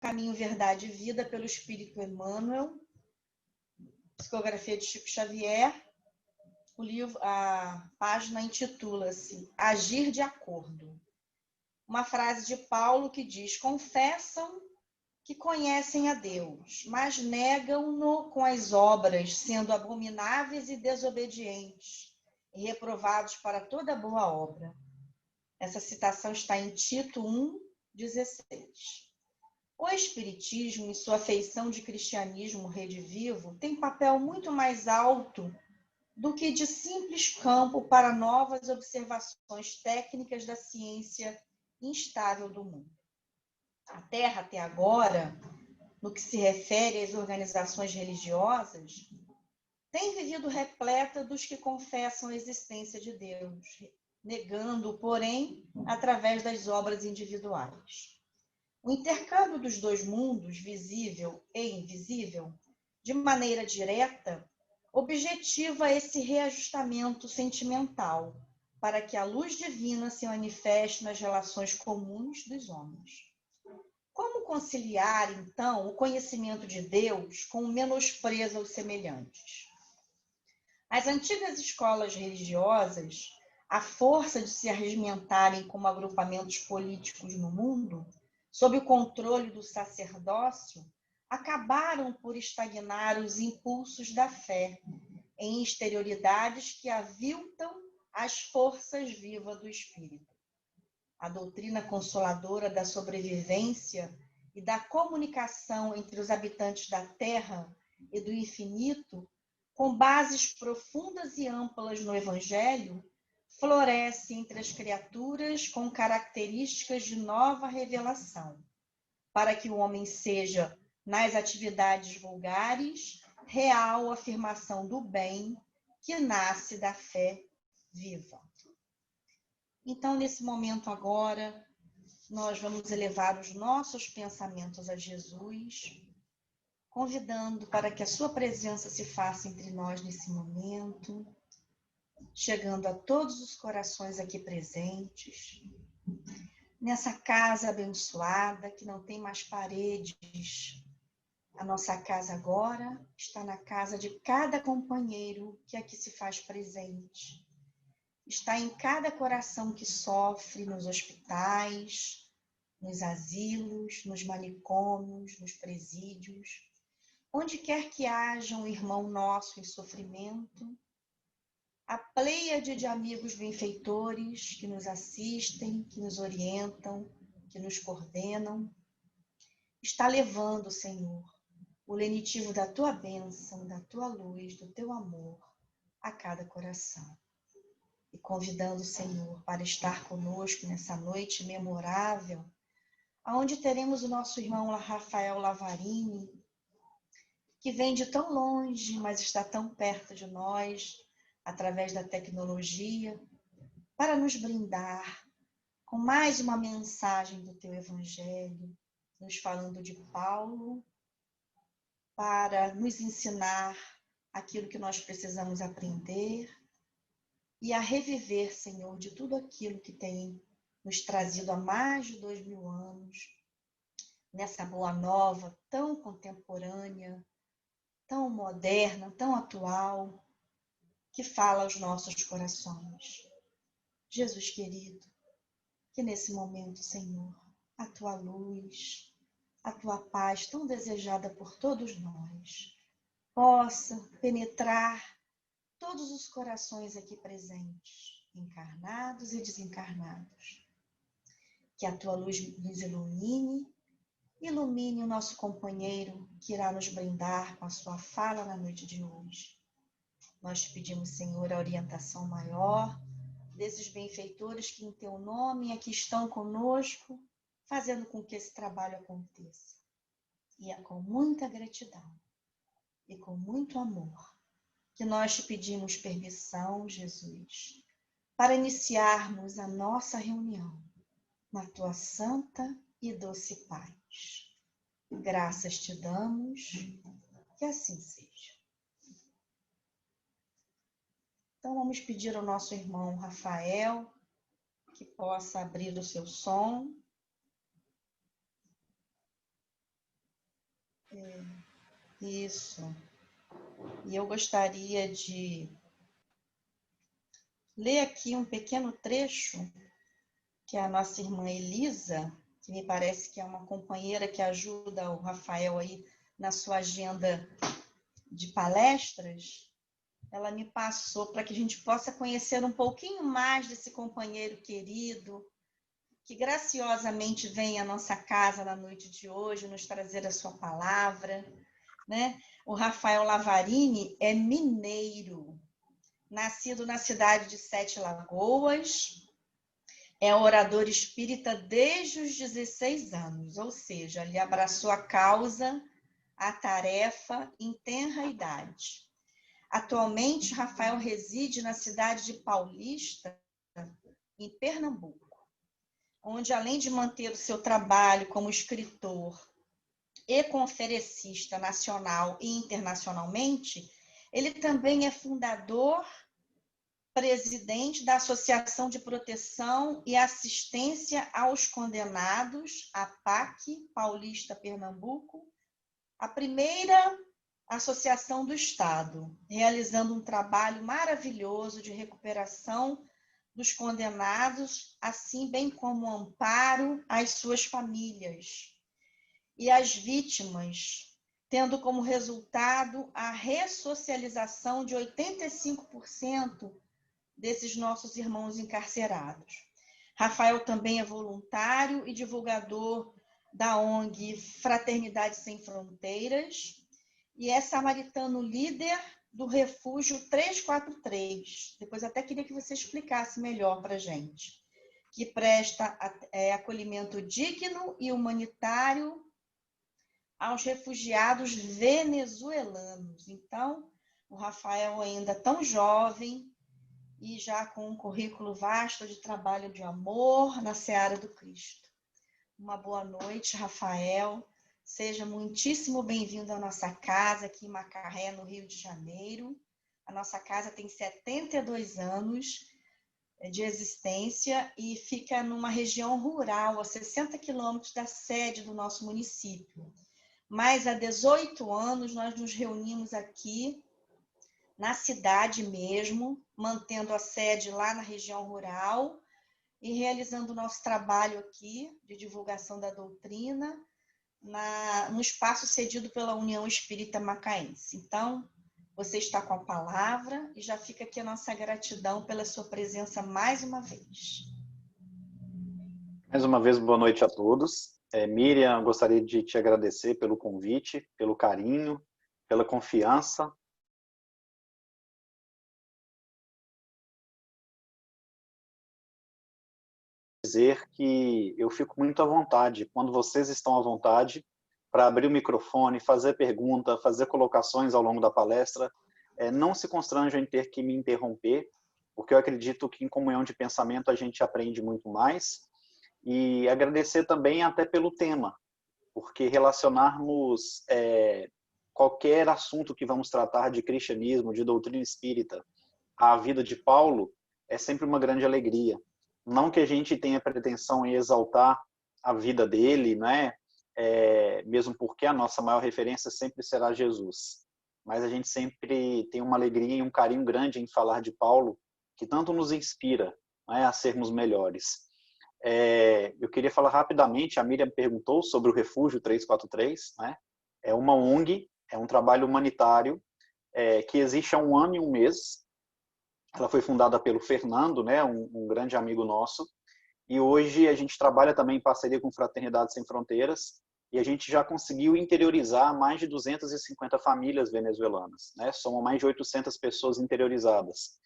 Caminho, Verdade e Vida, pelo Espírito Emmanuel, psicografia de Chico Xavier. O livro, a página intitula-se Agir de Acordo. Uma frase de Paulo que diz: confessam que conhecem a Deus, mas negam-no com as obras, sendo abomináveis e desobedientes, e reprovados para toda boa obra. Essa citação está em Tito 1:16. O Espiritismo, em sua feição de cristianismo redivivo, tem papel muito mais alto do que de simples campo para novas observações técnicas da ciência instável do mundo. A Terra, até agora, no que se refere às organizações religiosas, tem vivido repleta dos que confessam a existência de Deus, negando-o, porém, através das obras individuais. O intercâmbio dos dois mundos, visível e invisível, de maneira direta, objetiva esse reajustamento sentimental, para que a luz divina se manifeste nas relações comuns dos homens. Como conciliar, então, o conhecimento de Deus com o menosprezo aos semelhantes? As antigas escolas religiosas, à força de se arregimentarem como agrupamentos políticos no mundo, sob o controle do sacerdócio, acabaram por estagnar os impulsos da fé em exterioridades que aviltam as forças vivas do espírito. A doutrina consoladora da sobrevivência e da comunicação entre os habitantes da terra e do infinito, com bases profundas e amplas no Evangelho, floresce entre as criaturas com características de nova revelação, para que o homem seja, nas atividades vulgares, real afirmação do bem que nasce da fé viva. Então, nesse momento agora, nós vamos elevar os nossos pensamentos a Jesus, convidando para que a sua presença se faça entre nós nesse momento, chegando a todos os corações aqui presentes, nessa casa abençoada que não tem mais paredes. A nossa casa agora está na casa de cada companheiro que aqui se faz presente. Está em cada coração que sofre nos hospitais, nos asilos, nos manicômios, nos presídios. Onde quer que haja um irmão nosso em sofrimento, a pleiade de amigos benfeitores que nos assistem, que nos orientam, que nos coordenam, está levando, Senhor, o lenitivo da Tua bênção, da Tua luz, do Teu amor a cada coração. E convidando o Senhor para estar conosco nessa noite memorável, onde teremos o nosso irmão Rafael Lavarini, que vem de tão longe, mas está tão perto de nós, através da tecnologia, para nos brindar com mais uma mensagem do Teu Evangelho, nos falando de Paulo, para nos ensinar aquilo que nós precisamos aprender e a reviver, Senhor, de tudo aquilo que tem nos trazido há mais de 2000 anos, nessa boa nova tão contemporânea, tão moderna, tão atual, que fala aos nossos corações. Jesus querido, que nesse momento, Senhor, a Tua luz, a Tua paz tão desejada por todos nós, possa penetrar todos os corações aqui presentes, encarnados e desencarnados. Que a Tua luz nos ilumine o nosso companheiro que irá nos brindar com a sua fala na noite de hoje. Nós te pedimos, Senhor, a orientação maior desses benfeitores que em Teu nome aqui estão conosco, fazendo com que esse trabalho aconteça. E é com muita gratidão e com muito amor que nós te pedimos permissão, Jesus, para iniciarmos a nossa reunião na Tua santa e doce paz. Graças te damos, que assim seja. Então vamos pedir ao nosso irmão Rafael que possa abrir o seu som. Isso. E eu gostaria de ler aqui um pequeno trecho que a nossa irmã Elisa, que me parece que é uma companheira que ajuda o Rafael aí na sua agenda de palestras, ela me passou para que a gente possa conhecer um pouquinho mais desse companheiro querido, que graciosamente vem à nossa casa na noite de hoje, nos trazer a sua palavra, né? O Rafael Lavarini é mineiro, nascido na cidade de Sete Lagoas, é orador espírita desde os 16 anos, ou seja, ele abraçou a causa, a tarefa em tenra idade. Atualmente, Rafael reside na cidade de Paulista, em Pernambuco, onde, além de manter o seu trabalho como escritor e conferencista nacional e internacionalmente, ele também é fundador, presidente da Associação de Proteção e Assistência aos Condenados, a PAC, Paulista, Pernambuco, a primeira associação do Estado, realizando um trabalho maravilhoso de recuperação dos condenados, assim bem como amparo às suas famílias e às vítimas, tendo como resultado a ressocialização de 85% desses nossos irmãos encarcerados. Rafael também é voluntário e divulgador da ONG Fraternidade Sem Fronteiras e é samaritano líder do Refúgio 343. Depois até queria que você explicasse melhor para a gente. Que presta acolhimento digno e humanitário aos refugiados venezuelanos. Então, o Rafael ainda tão jovem e já com um currículo vasto de trabalho de amor na seara do Cristo. Uma boa noite, Rafael. Seja muitíssimo bem-vindo à nossa casa aqui em Macaé, no Rio de Janeiro. A nossa casa tem 72 anos de existência e fica numa região rural, a 60 quilômetros da sede do nosso município. Mas há 18 anos nós nos reunimos aqui na cidade mesmo, mantendo a sede lá na região rural e realizando o nosso trabalho aqui de divulgação da doutrina no espaço cedido pela União Espírita Macaense. Então, você está com a palavra e já fica aqui a nossa gratidão pela sua presença mais uma vez. Mais uma vez, boa noite a todos. Miriam, gostaria de te agradecer pelo convite, pelo carinho, pela confiança. Dizer que eu fico muito à vontade, quando vocês estão à vontade, para abrir o microfone, fazer pergunta, fazer colocações ao longo da palestra. Não se constranjam em ter que me interromper, porque eu acredito que em comunhão de pensamento a gente aprende muito mais. E agradecer também até pelo tema, porque relacionarmos qualquer assunto que vamos tratar de cristianismo, de doutrina espírita, à vida de Paulo, é sempre uma grande alegria. Não que a gente tenha pretensão em exaltar a vida dele, né? Mesmo porque a nossa maior referência sempre será Jesus. Mas a gente sempre tem uma alegria e um carinho grande em falar de Paulo, que tanto nos inspira, né, a sermos melhores. Eu queria falar rapidamente, a Miriam perguntou sobre o Refúgio 343, né? É uma ONG, é um trabalho humanitário que existe há 1 ano e 1 mês. Ela foi fundada pelo Fernando, né, um grande amigo nosso, e hoje a gente trabalha também em parceria com Fraternidade Sem Fronteiras, e a gente já conseguiu interiorizar mais de 250 famílias venezuelanas, né? Somos mais de 800 pessoas interiorizadas.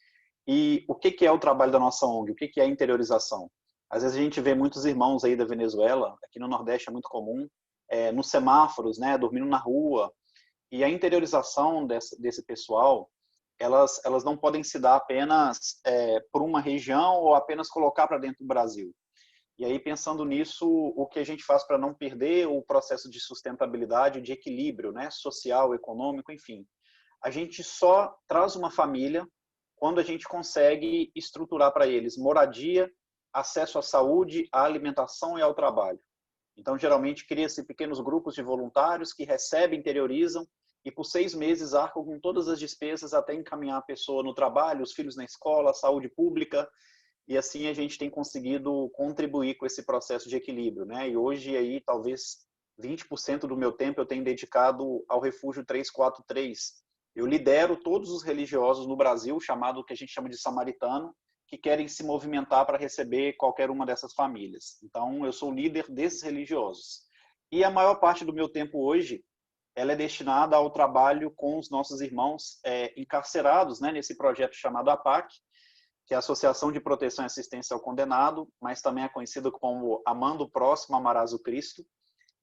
E o que é o trabalho da nossa ONG? O que é a interiorização? Às vezes a gente vê muitos irmãos aí da Venezuela, aqui no Nordeste é muito comum, nos semáforos, né, dormindo na rua, e a interiorização desse pessoal, elas não podem se dar apenas por uma região ou apenas colocar para dentro do Brasil. E aí, pensando nisso, o que a gente faz para não perder o processo de sustentabilidade, de equilíbrio, né, social, econômico, enfim. A gente só traz uma família quando a gente consegue estruturar para eles moradia, acesso à saúde, à alimentação e ao trabalho. Então, geralmente, cria-se pequenos grupos de voluntários que recebem, interiorizam e, por 6 meses, arcam com todas as despesas até encaminhar a pessoa no trabalho, os filhos na escola, a saúde pública. E assim a gente tem conseguido contribuir com esse processo de equilíbrio, né? E hoje, aí, talvez 20% do meu tempo eu tenho dedicado ao Refúgio 343. Eu lidero todos os religiosos no Brasil, chamado que a gente chama de samaritano, que querem se movimentar para receber qualquer uma dessas famílias. Então, eu sou o líder desses religiosos. E a maior parte do meu tempo hoje, ela é destinada ao trabalho com os nossos irmãos encarcerados, né, nesse projeto chamado APAC, que é a Associação de Proteção e Assistência ao Condenado, mas também é conhecido como Amando o Próximo, Amarás o Cristo.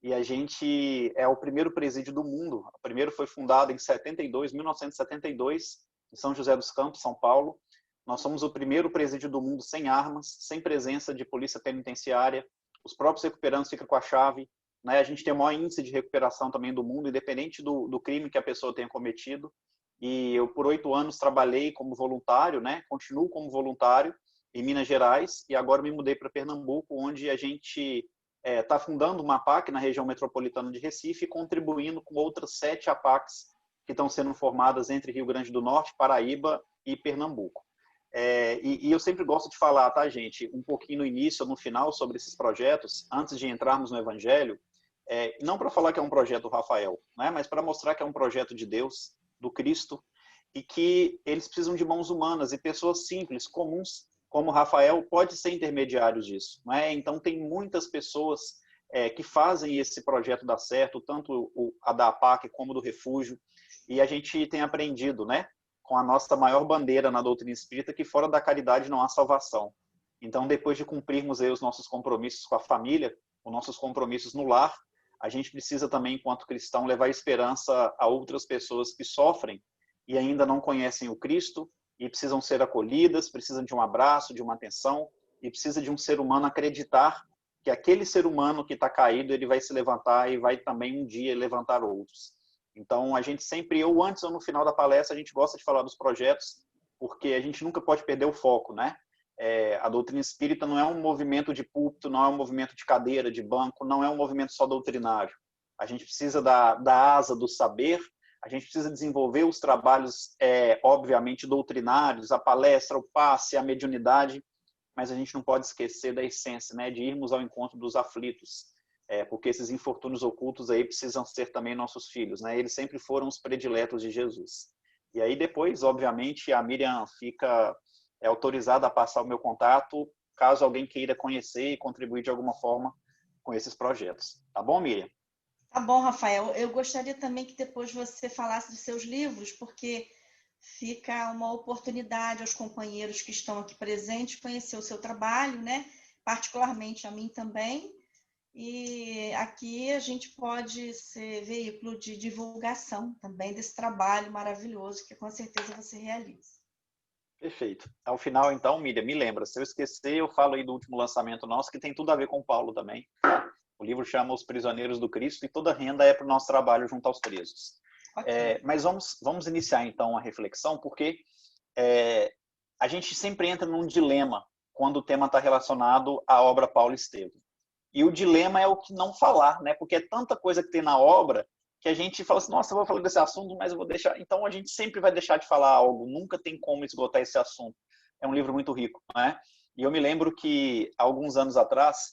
E a gente é o primeiro presídio do mundo. O primeiro foi fundado em 1972, em São José dos Campos, São Paulo. Nós somos o primeiro presídio do mundo sem armas, sem presença de polícia penitenciária. Os próprios recuperandos ficam com a chave, né? A gente tem o maior índice de recuperação também do mundo, independente do crime que a pessoa tenha cometido. E eu, por 8 anos, trabalhei como voluntário, né? Continuo como voluntário em Minas Gerais e agora me mudei para Pernambuco, onde a gente está fundando uma APAC na região metropolitana de Recife e contribuindo com outras 7 APACs que estão sendo formadas entre Rio Grande do Norte, Paraíba e Pernambuco. E eu sempre gosto de falar, tá, gente, um pouquinho no início ou no final sobre esses projetos, antes de entrarmos no Evangelho, não para falar que é um projeto Rafael, né, mas para mostrar que é um projeto de Deus, do Cristo, e que eles precisam de mãos humanas e pessoas simples, comuns, como Rafael, pode ser intermediários disso. Não é? Então, tem muitas pessoas que fazem esse projeto dar certo, tanto a da APAC como do Refúgio, e a gente tem aprendido, né, com a nossa maior bandeira na doutrina espírita, que fora da caridade não há salvação. Então, depois de cumprirmos aí os nossos compromissos com a família, os nossos compromissos no lar, a gente precisa também, enquanto cristão, levar esperança a outras pessoas que sofrem e ainda não conhecem o Cristo e precisam ser acolhidas, precisam de um abraço, de uma atenção e precisa de um ser humano acreditar que aquele ser humano que está caído, ele vai se levantar e vai também um dia levantar outros. Então, a gente sempre, ou antes ou no final da palestra, a gente gosta de falar dos projetos, porque a gente nunca pode perder o foco, né? A doutrina espírita não é um movimento de púlpito, não é um movimento de cadeira, de banco, não é um movimento só doutrinário. A gente precisa da asa do saber, a gente precisa desenvolver os trabalhos, obviamente, doutrinários, a palestra, o passe, a mediunidade, mas a gente não pode esquecer da essência, né? De irmos ao encontro dos aflitos, porque esses infortúnios ocultos aí precisam ser também nossos filhos, né? Eles sempre foram os prediletos de Jesus. E aí depois, obviamente, a Miriam fica autorizada a passar o meu contato, caso alguém queira conhecer e contribuir de alguma forma com esses projetos. Tá bom, Miriam? Tá bom, Rafael. Eu gostaria também que depois você falasse dos seus livros, porque fica uma oportunidade aos companheiros que estão aqui presentes conhecer o seu trabalho, né? Particularmente a mim também. E aqui a gente pode ser veículo de divulgação também desse trabalho maravilhoso que com certeza você realiza. Perfeito. Ao final, então, Miriam, me lembra. Se eu esquecer, eu falo aí do último lançamento nosso, que tem tudo a ver com o Paulo também. O livro chama Os Prisioneiros do Cristo e toda a renda é para o nosso trabalho junto aos presos. Okay. Mas vamos iniciar, então, a reflexão, porque a gente sempre entra num dilema quando o tema está relacionado à obra Paulo Estevam. E o dilema é o que não falar, né? Porque é tanta coisa que tem na obra que a gente fala assim, nossa, eu vou falar desse assunto, mas eu vou deixar... Então, a gente sempre vai deixar de falar algo, nunca tem como esgotar esse assunto. É um livro muito rico, né? E eu me lembro que, há alguns anos atrás,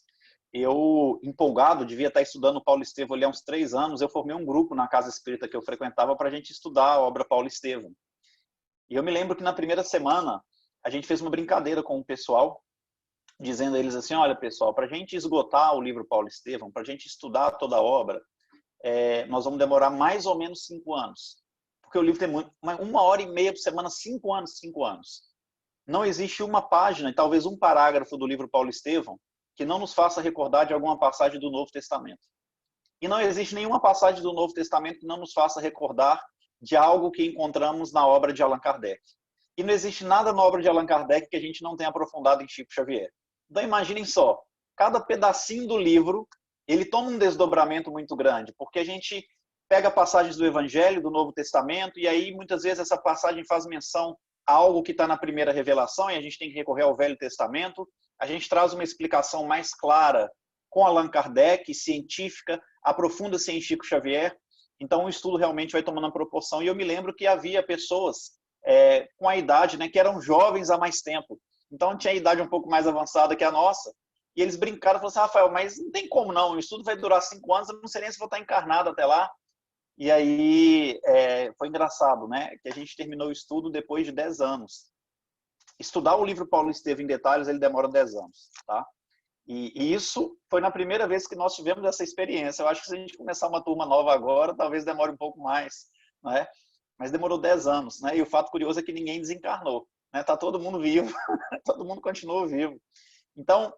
eu, empolgado, devia estar estudando Paulo Estevam ali há uns 3 anos, eu formei um grupo na casa espírita que eu frequentava para a gente estudar a obra Paulo Estevam. E eu me lembro que na primeira semana, a gente fez uma brincadeira com o pessoal, dizendo a eles assim, olha pessoal, para a gente esgotar o livro Paulo Estevam, para a gente estudar toda a obra, nós vamos demorar mais ou menos 5 anos. Porque o livro tem 1h30 por semana, 5 anos. Não existe uma página, e talvez um parágrafo do livro Paulo Estevam, que não nos faça recordar de alguma passagem do Novo Testamento. E não existe nenhuma passagem do Novo Testamento que não nos faça recordar de algo que encontramos na obra de Allan Kardec. E não existe nada na obra de Allan Kardec que a gente não tenha aprofundado em Chico Xavier. Então, imaginem só, cada pedacinho do livro, ele toma um desdobramento muito grande, porque a gente pega passagens do Evangelho, do Novo Testamento, e aí muitas vezes essa passagem faz menção a algo que está na primeira revelação, e a gente tem que recorrer ao Velho Testamento. A gente traz uma explicação mais clara com Allan Kardec, científica, aprofunda-se em Chico Xavier. Então, o estudo realmente vai tomando uma proporção. E eu me lembro que havia pessoas com a idade, né, que eram jovens há mais tempo. Então, tinha a idade um pouco mais avançada que a nossa. E eles brincaram e falaram assim, Rafael, mas não tem como não, o estudo vai durar 5 anos, eu não sei nem se vou estar encarnado até lá. E aí, foi engraçado, né, que a gente terminou o estudo depois de 10 anos. Estudar o livro Paulo Estevam em detalhes, ele demora 10 anos, tá? E isso foi na primeira vez que nós tivemos essa experiência. Eu acho que se a gente começar uma turma nova agora, talvez demore um pouco mais, né? Mas demorou 10 anos, né? E o fato curioso é que ninguém desencarnou, né? Tá todo mundo vivo, todo mundo continuou vivo. Então,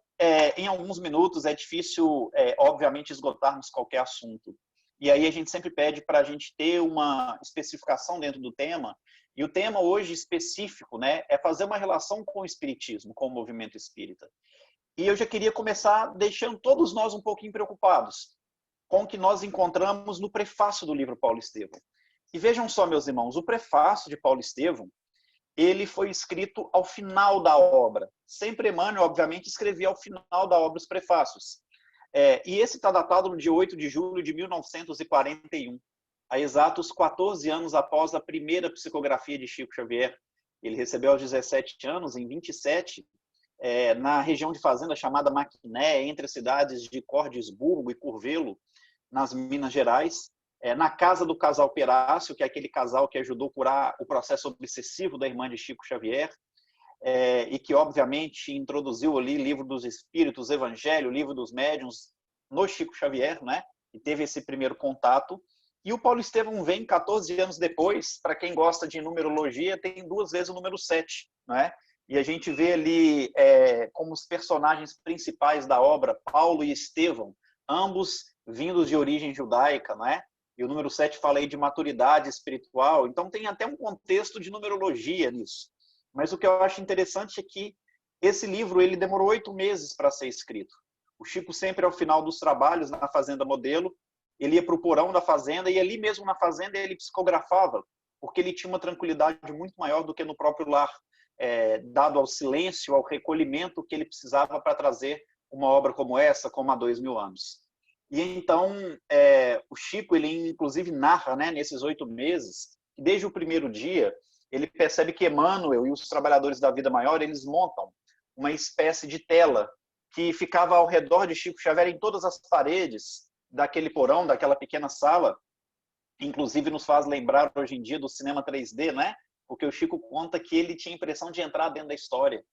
em alguns minutos é difícil, obviamente, esgotarmos qualquer assunto. E aí a gente sempre pede para a gente ter uma especificação dentro do tema. E o tema hoje específico, né, é fazer uma relação com o espiritismo, com o movimento espírita. E eu já queria começar deixando todos nós um pouquinho preocupados com o que nós encontramos no prefácio do livro Paulo Estevam. E vejam só, meus irmãos, o prefácio de Paulo Estevam, ele foi escrito ao final da obra. Sempre Emmanuel, obviamente, escrevia ao final da obra os prefácios. E esse está datado no dia 8 de julho de 1941, há exatos 14 anos após a primeira psicografia de Chico Xavier. Ele recebeu aos 17 anos, em 27, na região de fazenda chamada Maquiné, entre as cidades de Cordesburgo e Curvelo, nas Minas Gerais, na casa do casal Perácio, que é aquele casal que ajudou a curar o processo obsessivo da irmã de Chico Xavier, e que, obviamente, introduziu ali Livro dos Espíritos, Evangelho, Livro dos Médiuns, no Chico Xavier, né? E teve esse primeiro contato. E o Paulo Estevam vem 14 anos depois, para quem gosta de numerologia, tem 2 vezes o número 7, né? E a gente vê ali como os personagens principais da obra, Paulo e Estevão, ambos vindos de origem judaica, né? E o número 7 fala aí de maturidade espiritual, então tem até um contexto de numerologia nisso. Mas o que eu acho interessante é que esse livro ele demorou 8 meses para ser escrito. O Chico sempre, ao final dos trabalhos na Fazenda Modelo, ele ia para o porão da fazenda e ali mesmo na fazenda ele psicografava, porque ele tinha uma tranquilidade muito maior do que no próprio lar, dado ao silêncio, ao recolhimento que ele precisava para trazer uma obra como essa, como há 2000 anos. E então, o Chico, ele inclusive narra, né, nesses 8 meses, que desde o primeiro dia, ele percebe que Emmanuel e os trabalhadores da vida maior, eles montam uma espécie de tela que ficava ao redor de Chico Xavier em todas as paredes daquele porão, daquela pequena sala, inclusive nos faz lembrar hoje em dia do cinema 3D, né? Porque o Chico conta que ele tinha a impressão de entrar dentro da história,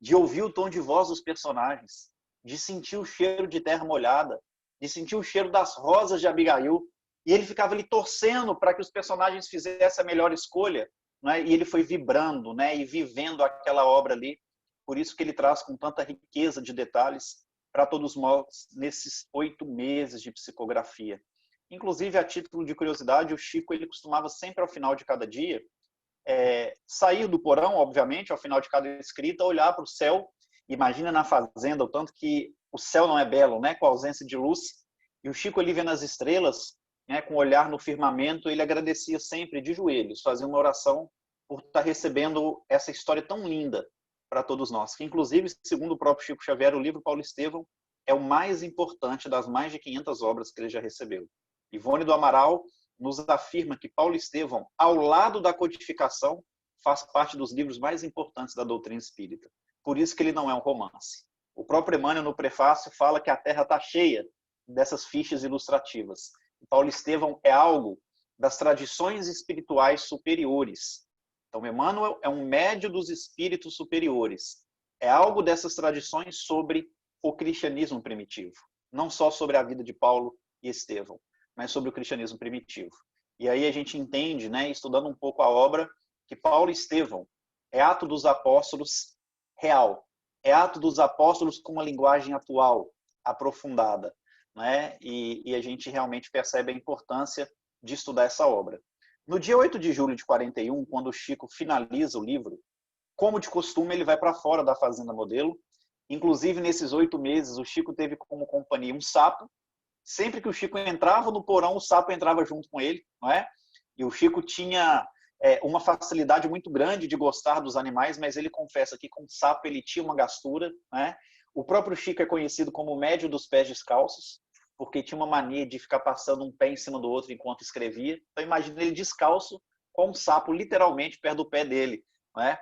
de ouvir o tom de voz dos personagens, de sentir o cheiro de terra molhada, de sentir o cheiro das rosas de Abigail, e ele ficava ali torcendo para que os personagens fizessem a melhor escolha, né? E ele foi vibrando, né? E vivendo aquela obra ali, por isso que ele traz com tanta riqueza de detalhes para todos nós nesses 8 meses de psicografia. Inclusive, a título de curiosidade, o Chico ele costumava sempre ao final de cada dia sair do porão, obviamente, ao final de cada escrita, olhar para o céu. Imagina na fazenda o tanto que o céu não é belo, né, com a ausência de luz. E o Chico, ele vendo as estrelas, né, com o olhar no firmamento, ele agradecia sempre de joelhos, fazia uma oração por estar recebendo essa história tão linda para todos nós. Que, inclusive, segundo o próprio Chico Xavier, o livro Paulo Estevam é o mais importante das mais de 500 obras que ele já recebeu. Ivone do Amaral nos afirma que Paulo Estevam, ao lado da codificação, faz parte dos livros mais importantes da doutrina espírita. Por isso que ele não é um romance. O próprio Emmanuel, no prefácio, fala que a Terra está cheia dessas fichas ilustrativas. Paulo Estevam é algo das tradições espirituais superiores. Então, Emmanuel é um médio dos espíritos superiores. É algo dessas tradições sobre o cristianismo primitivo. Não só sobre a vida de Paulo e Estevão, mas sobre o cristianismo primitivo. E aí a gente entende, né, estudando um pouco a obra, que Paulo e Estevão é Atos dos Apóstolos real. É Atos dos Apóstolos com uma linguagem atual, aprofundada, né? E a gente realmente percebe a importância de estudar essa obra. No dia 8 de julho de 41, quando o Chico finaliza o livro, como de costume, ele vai para fora da Fazenda Modelo. Inclusive, nesses 8 meses, o Chico teve como companhia um sapo. Sempre que o Chico entrava no porão, o sapo entrava junto com ele, não é? E o Chico tinha uma facilidade muito grande de gostar dos animais, mas ele confessa que com o sapo ele tinha uma gastura, né? O próprio Chico é conhecido como o médium dos pés descalços, porque tinha uma mania de ficar passando um pé em cima do outro enquanto escrevia. Então imagina ele descalço com um sapo literalmente perto do pé dele, né?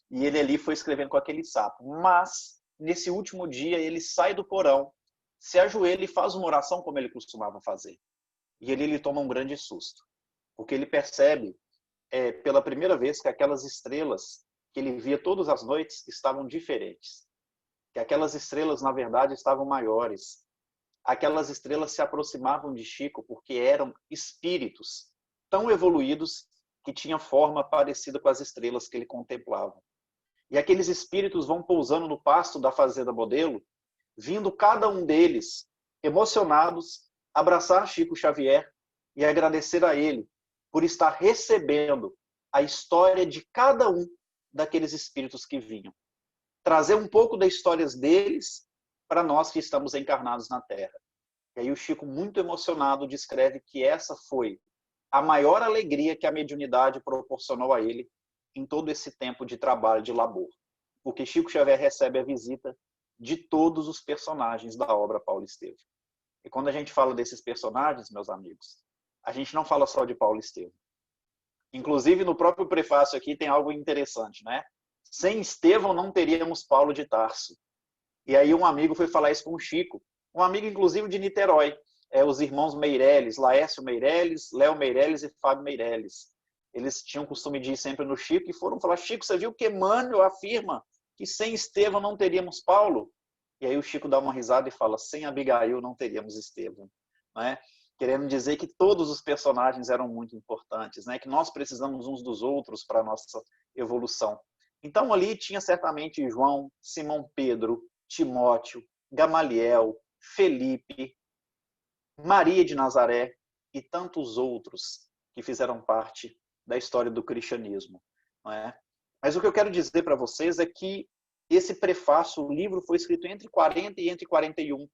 E ele ali foi escrevendo com aquele sapo. Mas nesse último dia ele sai do porão, se ajoelha e faz uma oração como ele costumava fazer. E ele toma um grande susto, porque ele percebe pela primeira vez que aquelas estrelas que ele via todas as noites estavam diferentes. Que aquelas estrelas, na verdade, estavam maiores. Aquelas estrelas se aproximavam de Chico porque eram espíritos tão evoluídos que tinham forma parecida com as estrelas que ele contemplava. E aqueles espíritos vão pousando no pasto da Fazenda Modelo, vindo cada um deles, emocionados, abraçar Chico Xavier e agradecer a ele por estar recebendo a história de cada um daqueles espíritos que vinham. Trazer um pouco das histórias deles para nós que estamos encarnados na Terra. E aí o Chico, muito emocionado, descreve que essa foi a maior alegria que a mediunidade proporcionou a ele em todo esse tempo de trabalho, de labor. Porque Chico Xavier recebe a visita de todos os personagens da obra Paulo Estevam. E quando a gente fala desses personagens, meus amigos, a gente não fala só de Paulo Estevam. Inclusive, no próprio prefácio aqui tem algo interessante, né? Sem Estevão não teríamos Paulo de Tarso. E aí um amigo foi falar isso com o Chico, um amigo inclusive de Niterói, os irmãos Meirelles, Laércio Meirelles, Léo Meirelles e Fábio Meirelles. Eles tinham o costume de ir sempre no Chico e foram falar: Chico, você viu que Emmanuel afirma que sem Estevão não teríamos Paulo? E aí o Chico dá uma risada e fala: sem Abigail não teríamos Estevão, né? Querendo dizer que todos os personagens eram muito importantes, né? Que nós precisamos uns dos outros para a nossa evolução. Então ali tinha certamente João, Simão Pedro, Timóteo, Gamaliel, Felipe, Maria de Nazaré e tantos outros que fizeram parte da história do cristianismo, não é? Mas o que eu quero dizer para vocês é que esse prefácio, o livro foi escrito entre 40 e entre 41.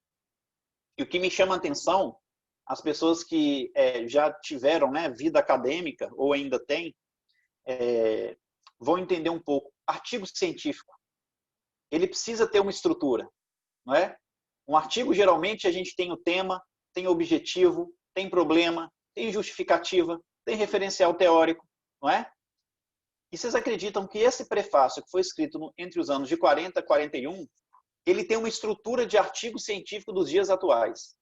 E o que me chama a atenção, as pessoas que já tiveram, né, vida acadêmica ou ainda têm, vão entender um pouco. Artigo científico, ele precisa ter uma estrutura, não é? Um artigo, geralmente, a gente tem o tema, tem objetivo, tem problema, tem justificativa, tem referencial teórico, não é? E vocês acreditam que esse prefácio, que foi escrito entre os anos de 40 a 41, ele tem uma estrutura de artigo científico dos dias atuais?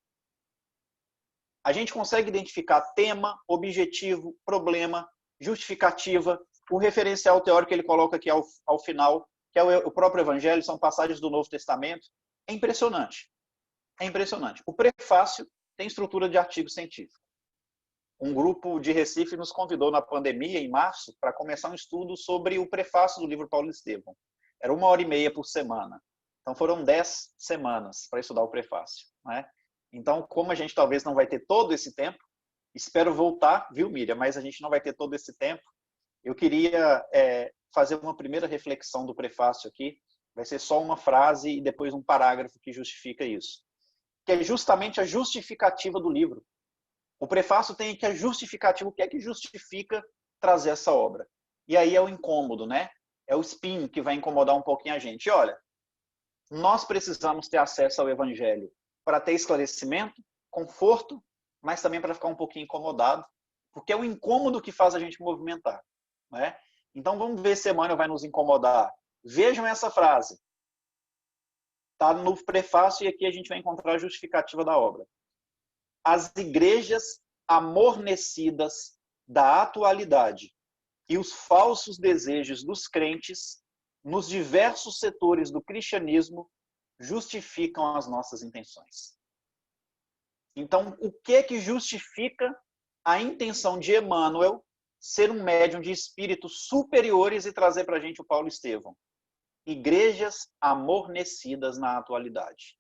A gente consegue identificar tema, objetivo, problema, justificativa, o referencial teórico que ele coloca aqui ao final, que é o próprio Evangelho, são passagens do Novo Testamento. É impressionante. É impressionante. O prefácio tem estrutura de artigo científico. Um grupo de Recife nos convidou na pandemia, em março, para começar um estudo sobre o prefácio do livro Paulo Estevam. Era 1h30 por semana. Então foram 10 semanas para estudar o prefácio, né? Então, como a gente talvez não vai ter todo esse tempo, espero voltar, viu, Miriam? Mas a gente não vai ter todo esse tempo. Eu queria fazer uma primeira reflexão do prefácio aqui. Vai ser só uma frase e depois um parágrafo que justifica isso. Que é justamente a justificativa do livro. O prefácio tem que a justificativa, o que é que justifica trazer essa obra. E aí é o incômodo, né? É o spin que vai incomodar um pouquinho a gente. Olha, nós precisamos ter acesso ao Evangelho para ter esclarecimento, conforto, mas também para ficar um pouquinho incomodado, porque é o incômodo que faz a gente movimentar, né? Então vamos ver se Emmanuel vai nos incomodar. Vejam essa frase. Está no prefácio e aqui a gente vai encontrar a justificativa da obra. As igrejas amornecidas da atualidade e os falsos desejos dos crentes nos diversos setores do cristianismo justificam as nossas intenções. Então, o que justifica a intenção de Emmanuel ser um médium de espíritos superiores e trazer para a gente o Paulo Estevam? Igrejas amornecidas na atualidade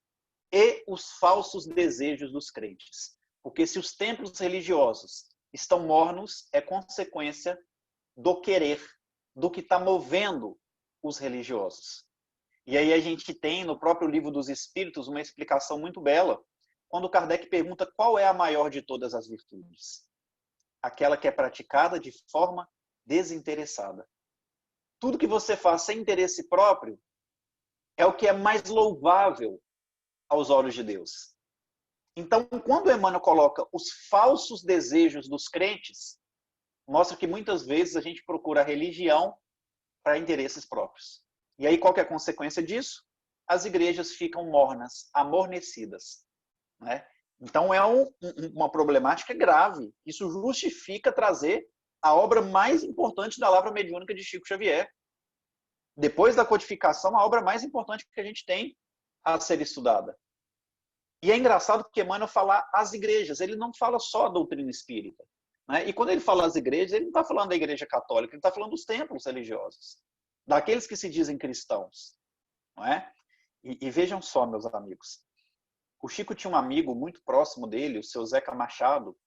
e os falsos desejos dos crentes. Porque se os templos religiosos estão mornos, é consequência do querer, do que está movendo os religiosos. E aí a gente tem no próprio Livro dos Espíritos uma explicação muito bela, quando Kardec pergunta qual é a maior de todas as virtudes. Aquela que é praticada de forma desinteressada. Tudo que você faz sem interesse próprio é o que é mais louvável aos olhos de Deus. Então, quando Emmanuel coloca os falsos desejos dos crentes, mostra que muitas vezes a gente procura a religião para interesses próprios. E aí, qual que é a consequência disso? As igrejas ficam mornas, amornecidas, né? Então, é uma problemática grave. Isso justifica trazer a obra mais importante da Lavra Mediúnica de Chico Xavier. Depois da codificação, a obra mais importante que a gente tem a ser estudada. E é engraçado porque Emmanuel fala as igrejas, ele não fala só a doutrina espírita, né? E quando ele fala as igrejas, ele não está falando da igreja católica, ele está falando dos templos religiosos, daqueles que se dizem cristãos, não é? E vejam só, meus amigos, o Chico tinha um amigo muito próximo dele, o seu Zeca Machado,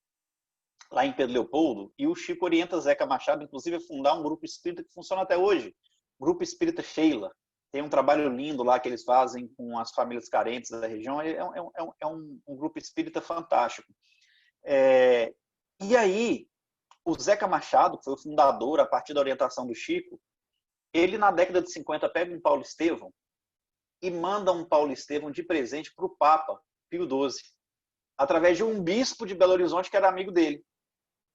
lá em Pedro Leopoldo, e o Chico orienta Zeca Machado, inclusive, a fundar um grupo espírita que funciona até hoje, Grupo Espírita Sheila. Tem um trabalho lindo lá que eles fazem com as famílias carentes da região. É um grupo espírita fantástico. E aí, o Zeca Machado, que foi o fundador, a partir da orientação do Chico, ele, na década de 50, pega um Paulo Estevão e manda um Paulo Estevão de presente para o Papa Pio XII, através de um bispo de Belo Horizonte que era amigo dele.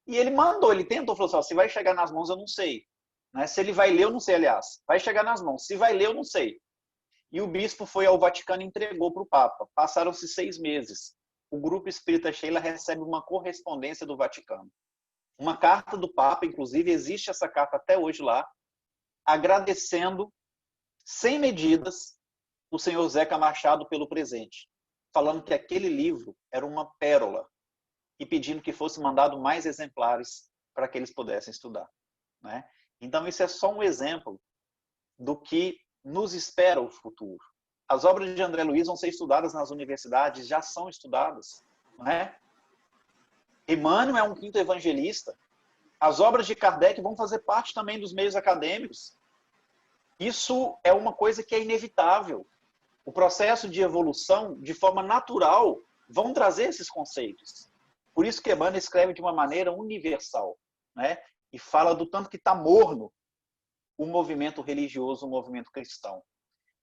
E ele mandou, ele tentou, falou assim, se vai chegar nas mãos, eu não sei. Se ele vai ler, eu não sei, aliás. Vai chegar nas mãos. Se vai ler, eu não sei. E o bispo foi ao Vaticano e entregou para o Papa. Passaram-se 6 meses. O Grupo Espírita Sheila recebe uma correspondência do Vaticano. Uma carta do Papa, inclusive, existe essa carta até hoje lá, agradecendo, sem medidas, o senhor Zeca Machado pelo presente. Falando que aquele livro era uma pérola e pedindo que fosse mandado mais exemplares para que eles pudessem estudar, né? Então, isso é só um exemplo do que nos espera o futuro. As obras de André Luiz vão ser estudadas nas universidades, já são estudadas, não é? Emmanuel é um quinto evangelista. As obras de Kardec vão fazer parte também dos meios acadêmicos. Isso é uma coisa que é inevitável. O processo de evolução, de forma natural, vão trazer esses conceitos. Por isso que Emmanuel escreve de uma maneira universal, né? E fala do tanto que está morno o movimento religioso, o movimento cristão.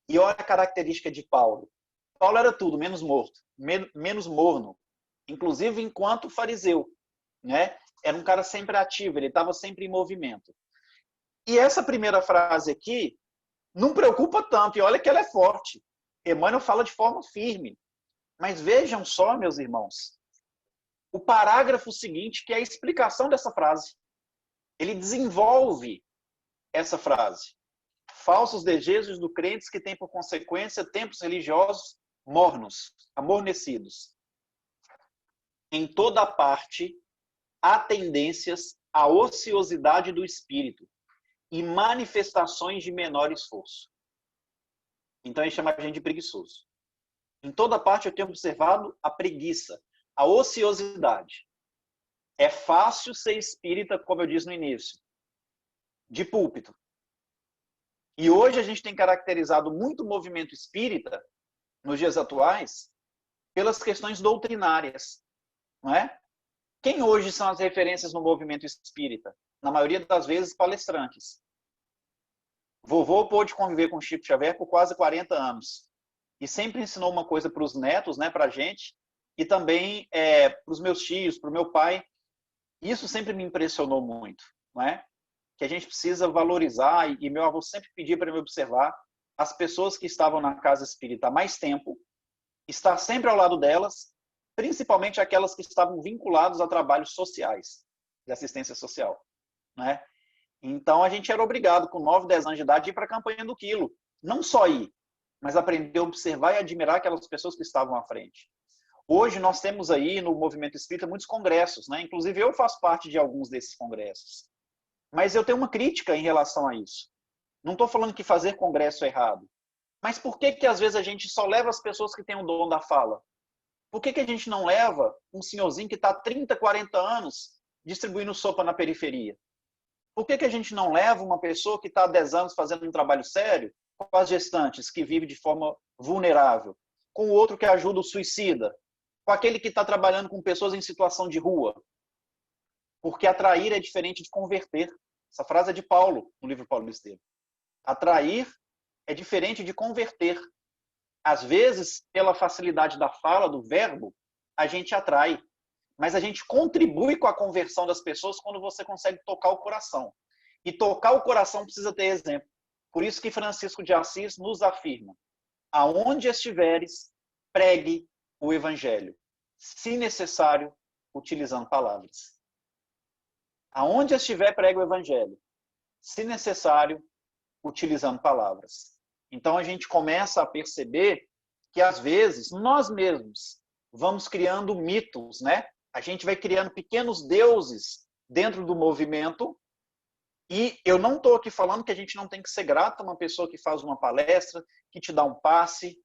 E olha a característica de Paulo. Paulo era tudo, menos morto, menos morno. Inclusive enquanto fariseu, né? Era um cara sempre ativo, ele estava sempre em movimento. E essa primeira frase aqui não preocupa tanto, e olha que ela é forte. Emmanuel fala de forma firme. Mas vejam só, meus irmãos, o parágrafo seguinte, que é a explicação dessa frase. Ele desenvolve essa frase. Falsos desejos do crentes que têm por consequência tempos religiosos mornos, amornecidos. Em toda parte, há tendências à ociosidade do espírito e manifestações de menor esforço. Então, ele chama a gente de preguiçoso. Em toda parte, eu tenho observado a preguiça, a ociosidade. É fácil ser espírita, como eu disse no início, de púlpito. E hoje a gente tem caracterizado muito o movimento espírita, nos dias atuais, pelas questões doutrinárias, não é? Quem hoje são as referências no movimento espírita? Na maioria das vezes, palestrantes. Vovô pôde conviver com Chico Xavier por quase 40 anos. E sempre ensinou uma coisa para os netos, né, para a gente, e também para os meus tios, para o meu pai. Isso sempre me impressionou muito, não é? Que a gente precisa valorizar, e meu avô sempre pedia para me observar as pessoas que estavam na casa espírita há mais tempo, estar sempre ao lado delas, principalmente aquelas que estavam vinculadas a trabalhos sociais, de assistência social, né? Então, a gente era obrigado, com 9, 10 anos de idade, a ir para a campanha do quilo. Não só ir, mas aprender a observar e admirar aquelas pessoas que estavam à frente. Hoje, nós temos aí, no movimento espírita, muitos congressos, né? Inclusive, eu faço parte de alguns desses congressos. Mas eu tenho uma crítica em relação a isso. Não estou falando que fazer congresso é errado. Mas por que às vezes, a gente só leva as pessoas que têm o dom da fala? Por que a gente não leva um senhorzinho que está há 30, 40 anos distribuindo sopa na periferia? Por que a gente não leva uma pessoa que está há 10 anos fazendo um trabalho sério com as gestantes, que vive de forma vulnerável, com o outro que ajuda o suicida, com aquele que está trabalhando com pessoas em situação de rua? Porque atrair é diferente de converter. Essa frase é de Paulo, no livro Paulo Estevam. Atrair é diferente de converter. Às vezes, pela facilidade da fala, do verbo, a gente atrai. Mas a gente contribui com a conversão das pessoas quando você consegue tocar o coração. E tocar o coração precisa ter exemplo. Por isso que Francisco de Assis nos afirma: aonde estiveres, pregue o evangelho, se necessário, utilizando palavras. Aonde estiver, pregue o evangelho, se necessário, utilizando palavras. Então a gente começa a perceber que às vezes nós mesmos vamos criando mitos, né? A gente vai criando pequenos deuses dentro do movimento. E eu não estou aqui falando que a gente não tem que ser grato a uma pessoa que faz uma palestra, que te dá um passe,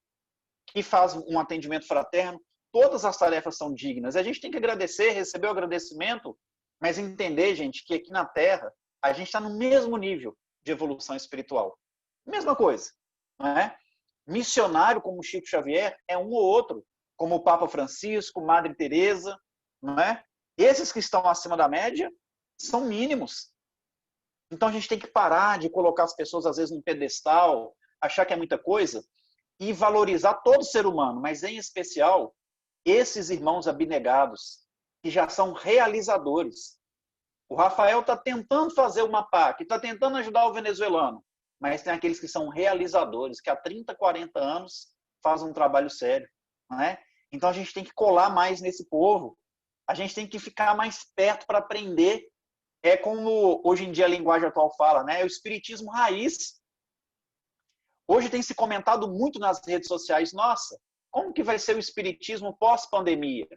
que faz um atendimento fraterno. Todas as tarefas são dignas. A gente tem que agradecer, receber o agradecimento, mas entender, gente, que aqui na Terra a gente está no mesmo nível de evolução espiritual. Mesma coisa, não é? Missionário como Chico Xavier é um ou outro, como o Papa Francisco, Madre Teresa, não é? Esses que estão acima da média são mínimos. Então a gente tem que parar de colocar as pessoas às vezes num pedestal, achar que é muita coisa e valorizar todo ser humano, mas em especial esses irmãos abnegados que já são realizadores. O Rafael está tentando fazer uma PAC, está tentando ajudar o venezuelano, mas tem aqueles que são realizadores, que há 30, 40 anos fazem um trabalho sério, não é? Então a gente tem que colar mais nesse povo, a gente tem que ficar mais perto para aprender. É como hoje em dia a linguagem atual fala, né? É o espiritismo raiz. Hoje tem se comentado muito nas redes sociais, nossa, como que vai ser o espiritismo pós-pandemia?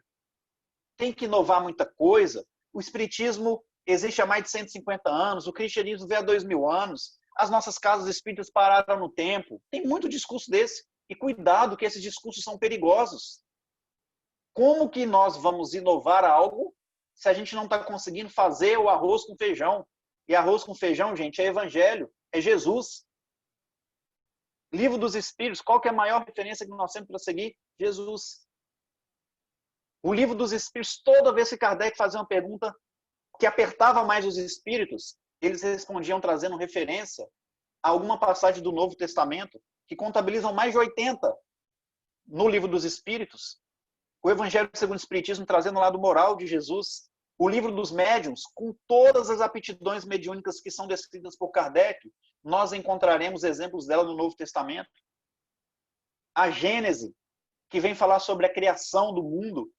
Tem que inovar muita coisa. O espiritismo existe há mais de 150 anos, o cristianismo veio há 2000 anos, as nossas casas espíritas pararam no tempo. Tem muito discurso desse. E cuidado que esses discursos são perigosos. Como que nós vamos inovar algo se a gente não está conseguindo fazer o arroz com feijão? E arroz com feijão, gente, é evangelho, é Jesus. Livro dos Espíritos, qual que é a maior referência que nós temos para seguir? Jesus. O Livro dos Espíritos, toda vez que Kardec fazia uma pergunta que apertava mais os espíritos, eles respondiam trazendo referência a alguma passagem do Novo Testamento, que contabilizam mais de 80 no Livro dos Espíritos. O Evangelho segundo o Espiritismo trazendo o lado moral de Jesus. O Livro dos Médiuns, com todas as aptidões mediúnicas que são descritas por Kardec, nós encontraremos exemplos dela no Novo Testamento. A Gênese, que vem falar sobre a criação do mundo,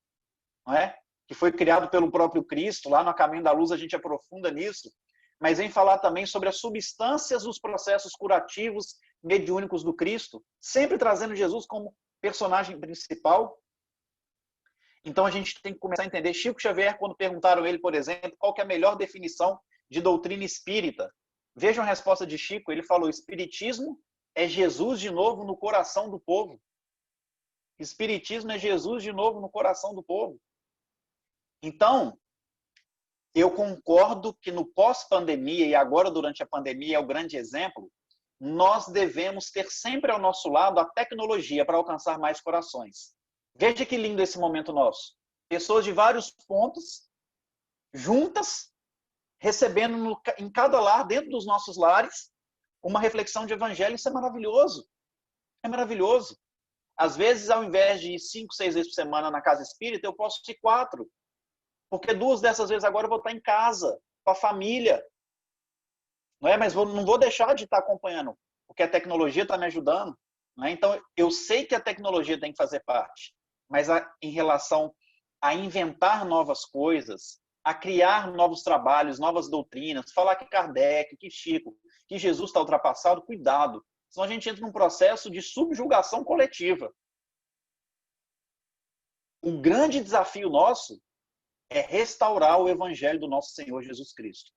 não é? Que foi criado pelo próprio Cristo. Lá no A Caminho da Luz a gente aprofunda nisso. Mas vem falar também sobre as substâncias dos processos curativos mediúnicos do Cristo, sempre trazendo Jesus como personagem principal. Então a gente tem que começar a entender. Chico Xavier, quando perguntaram a ele, por exemplo, qual que é a melhor definição de doutrina espírita, vejam a resposta de Chico. Ele falou: espiritismo é Jesus de novo no coração do povo. Espiritismo é Jesus de novo no coração do povo. Então, eu concordo que no pós-pandemia, e agora durante a pandemia é o grande exemplo, nós devemos ter sempre ao nosso lado a tecnologia para alcançar mais corações. Veja que lindo esse momento nosso. Pessoas de vários pontos, juntas, recebendo em cada lar, dentro dos nossos lares, uma reflexão de evangelho. Isso é maravilhoso. É maravilhoso. Às vezes, ao invés de ir 5, 6 vezes por semana na casa espírita, eu posso ir 4. Porque 2 dessas vezes agora eu vou estar em casa, com a família. Não é? Mas não vou deixar de estar acompanhando, porque a tecnologia está me ajudando. Não é? Então, eu sei que a tecnologia tem que fazer parte, mas em relação a inventar novas coisas, a criar novos trabalhos, novas doutrinas, falar que Kardec, que Chico, que Jesus está ultrapassado, cuidado. Senão a gente entra num processo de subjugação coletiva. O grande desafio nosso é restaurar o evangelho do nosso Senhor Jesus Cristo.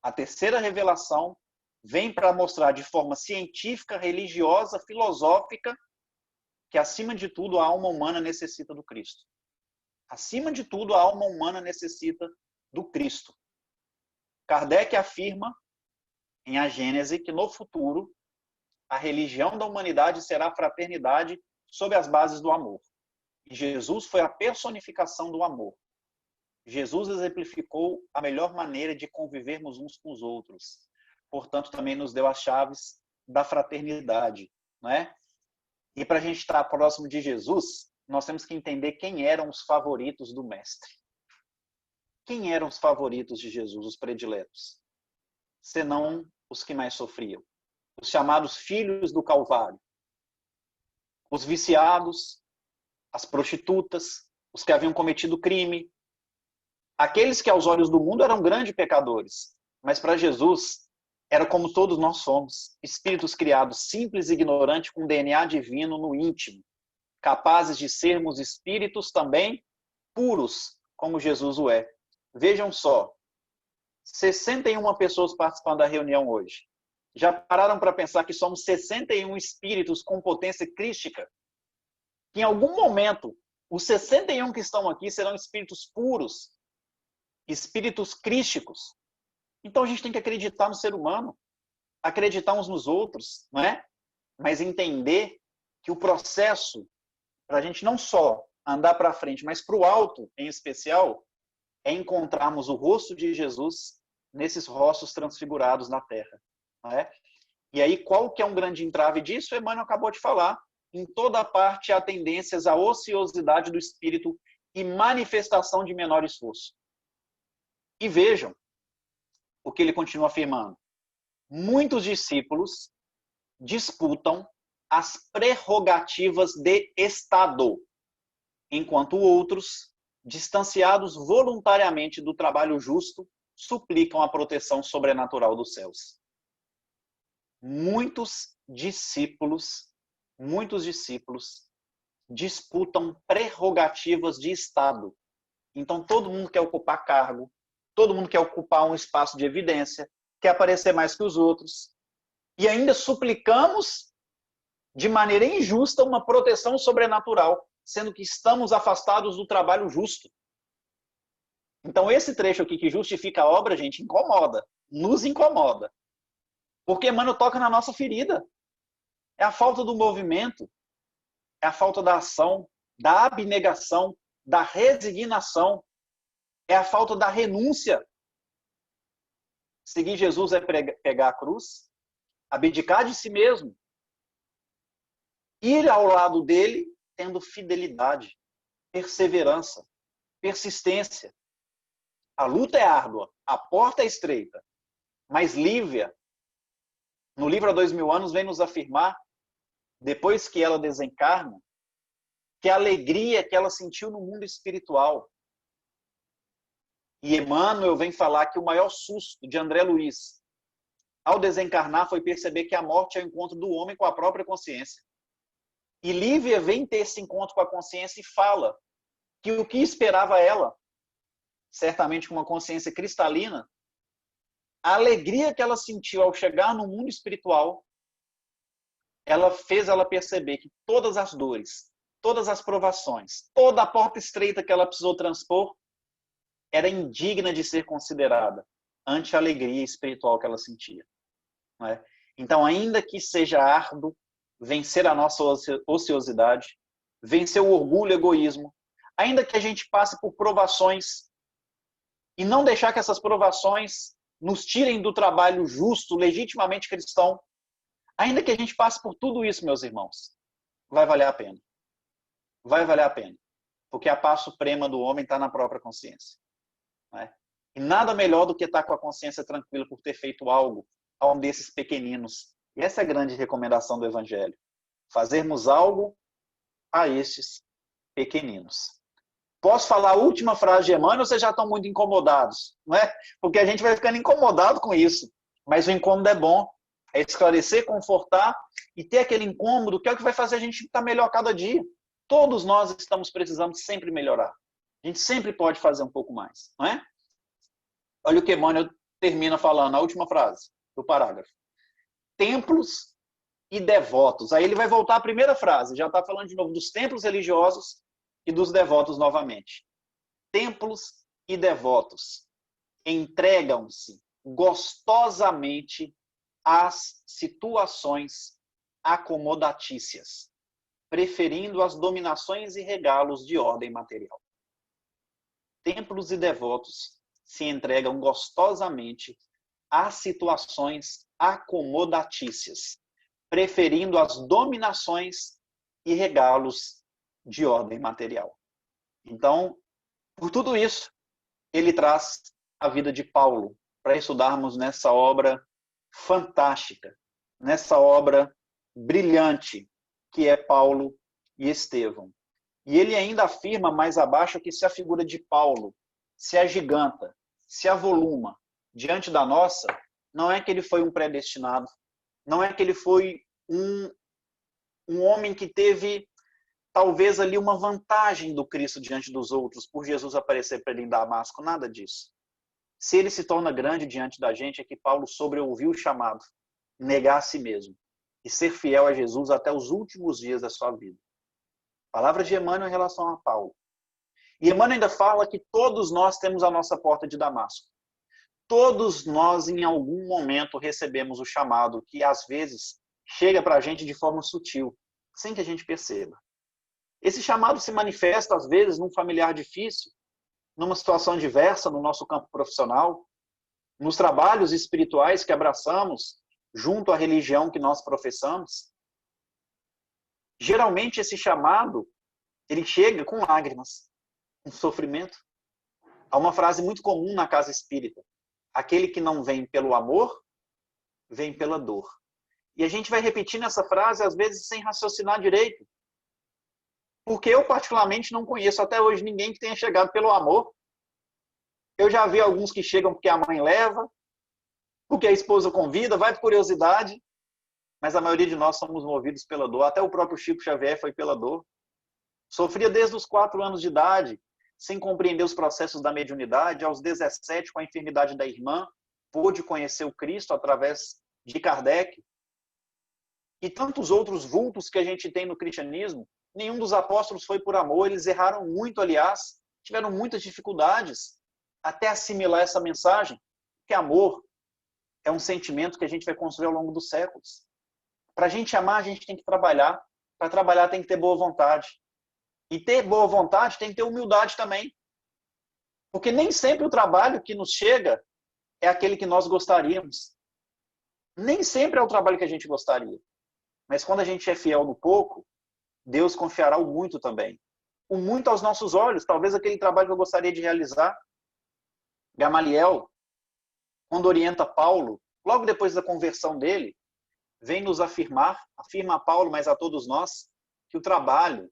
A terceira revelação vem para mostrar de forma científica, religiosa, filosófica, que acima de tudo a alma humana necessita do Cristo. Acima de tudo a alma humana necessita do Cristo. Kardec afirma em A Gênese que no futuro a religião da humanidade será a fraternidade sob as bases do amor. E Jesus foi a personificação do amor. Jesus exemplificou a melhor maneira de convivermos uns com os outros. Portanto, também nos deu as chaves da fraternidade, não é? E para a gente estar próximo de Jesus, nós temos que entender quem eram os favoritos do Mestre. Quem eram os favoritos de Jesus, os prediletos? Senão os que mais sofriam. Os chamados filhos do Calvário. Os viciados, as prostitutas, os que haviam cometido crime. Aqueles que aos olhos do mundo eram grandes pecadores. Mas para Jesus, era como todos nós somos. Espíritos criados simples e ignorantes com DNA divino no íntimo. Capazes de sermos espíritos também puros, como Jesus o é. Vejam só, 61 pessoas participando da reunião hoje. Já pararam para pensar que somos 61 espíritos com potência crística? Que em algum momento, os 61 que estão aqui serão espíritos puros, espíritos crísticos. Então a gente tem que acreditar no ser humano, acreditar uns nos outros, não é? Mas entender que o processo, para a gente não só andar para frente, mas para o alto em especial, é encontrarmos o rosto de Jesus nesses rostos transfigurados na terra. Não é? E aí, qual que é um grande entrave disso? O Emmanuel acabou de falar. Em toda parte há tendências à ociosidade do espírito e manifestação de menor esforço. E vejam o que ele continua afirmando. Muitos discípulos disputam as prerrogativas de Estado, enquanto outros, distanciados voluntariamente do trabalho justo, suplicam a proteção sobrenatural dos céus. Muitos discípulos disputam prerrogativas de Estado. Então, todo mundo quer ocupar cargo, todo mundo quer ocupar um espaço de evidência, quer aparecer mais que os outros. E ainda suplicamos, de maneira injusta, uma proteção sobrenatural, sendo que estamos afastados do trabalho justo. Então, esse trecho aqui que justifica a obra, gente, incomoda, nos incomoda. Porque Emmanuel toca na nossa ferida. É a falta do movimento, é a falta da ação, da abnegação, da resignação, é a falta da renúncia. Seguir Jesus é pegar a cruz, abdicar de si mesmo, ir ao lado dele tendo fidelidade, perseverança, persistência. A luta é árdua, a porta é estreita, mas Lívia, no livro Há 2000 anos, vem nos afirmar, depois que ela desencarna, que a alegria que ela sentiu no mundo espiritual. E Emmanuel vem falar que o maior susto de André Luiz, ao desencarnar, foi perceber que a morte é o encontro do homem com a própria consciência. E Lívia vem ter esse encontro com a consciência e fala que o que esperava ela, certamente com uma consciência cristalina, a alegria que ela sentiu ao chegar no mundo espiritual, ela fez ela perceber que todas as dores, todas as provações, toda a porta estreita que ela precisou transpor, era indigna de ser considerada ante a alegria espiritual que ela sentia. Não é? Então, ainda que seja árduo vencer a nossa ociosidade, vencer o orgulho e o egoísmo, ainda que a gente passe por provações e não deixar que essas provações nos tirem do trabalho justo, legitimamente cristão, ainda que a gente passe por tudo isso, meus irmãos, vai valer a pena. Vai valer a pena. Porque a paz suprema do homem está na própria consciência. Não é? E nada melhor do que estar com a consciência tranquila por ter feito algo a um desses pequeninos. E essa é a grande recomendação do Evangelho. Fazermos algo a estes pequeninos. Posso falar a última frase de Emmanuel ou vocês já estão muito incomodados? Não é? Porque a gente vai ficando incomodado com isso. Mas o incômodo é bom. É esclarecer, confortar e ter aquele incômodo que é o que vai fazer a gente estar melhor cada dia. Todos nós estamos precisando sempre melhorar. A gente sempre pode fazer um pouco mais. Não é? Olha o que Emmanuel termina falando, a última frase do parágrafo. Templos e devotos. Aí ele vai voltar à primeira frase. Já está falando de novo dos templos religiosos e dos devotos novamente. Templos e devotos entregam-se gostosamente às situações acomodatícias, preferindo as dominações e regalos de ordem material. Templos e devotos se entregam gostosamente às situações acomodatícias, preferindo as dominações e regalos de ordem material. Então, por tudo isso, ele traz a vida de Paulo para estudarmos nessa obra fantástica, nessa obra brilhante que é Paulo e Estevão. E ele ainda afirma mais abaixo que se a figura de Paulo se agiganta, se avoluma diante da nossa, não é que ele foi um predestinado, não é que ele foi um homem que teve talvez ali uma vantagem do Cristo diante dos outros, por Jesus aparecer para ele em Damasco, nada disso. Se ele se torna grande diante da gente, é que Paulo sobreouviu o chamado, negar a si mesmo e ser fiel a Jesus até os últimos dias da sua vida. Palavras de Emmanuel em relação a Paulo. E Emmanuel ainda fala que todos nós temos a nossa porta de Damasco. Todos nós, em algum momento, recebemos o chamado que, às vezes, chega para a gente de forma sutil, sem que a gente perceba. Esse chamado se manifesta, às vezes, num familiar difícil, numa situação diversa no nosso campo profissional, nos trabalhos espirituais que abraçamos, junto à religião que nós professamos. Geralmente, esse chamado, ele chega com lágrimas, com sofrimento. Há uma frase muito comum na casa espírita: aquele que não vem pelo amor, vem pela dor. E a gente vai repetindo essa frase, às vezes, sem raciocinar direito. Porque eu, particularmente, não conheço até hoje ninguém que tenha chegado pelo amor. Eu já vi alguns que chegam porque a mãe leva, porque a esposa convida, vai por curiosidade, mas a maioria de nós somos movidos pela dor. Até o próprio Chico Xavier foi pela dor. Sofria desde os 4 anos de idade, sem compreender os processos da mediunidade. Aos 17, com a enfermidade da irmã, pôde conhecer o Cristo através de Kardec. E tantos outros vultos que a gente tem no cristianismo. Nenhum dos apóstolos foi por amor, eles erraram muito, aliás, tiveram muitas dificuldades até assimilar essa mensagem, que amor é um sentimento que a gente vai construir ao longo dos séculos. Para a gente amar, a gente tem que trabalhar. Para trabalhar, tem que ter boa vontade. E ter boa vontade tem que ter humildade também. Porque nem sempre o trabalho que nos chega é aquele que nós gostaríamos. Nem sempre é o trabalho que a gente gostaria. Mas quando a gente é fiel no pouco, Deus confiará o muito também. O muito aos nossos olhos, talvez aquele trabalho que eu gostaria de realizar. Gamaliel, quando orienta Paulo, logo depois da conversão dele, vem nos afirma a Paulo, mas a todos nós, que o trabalho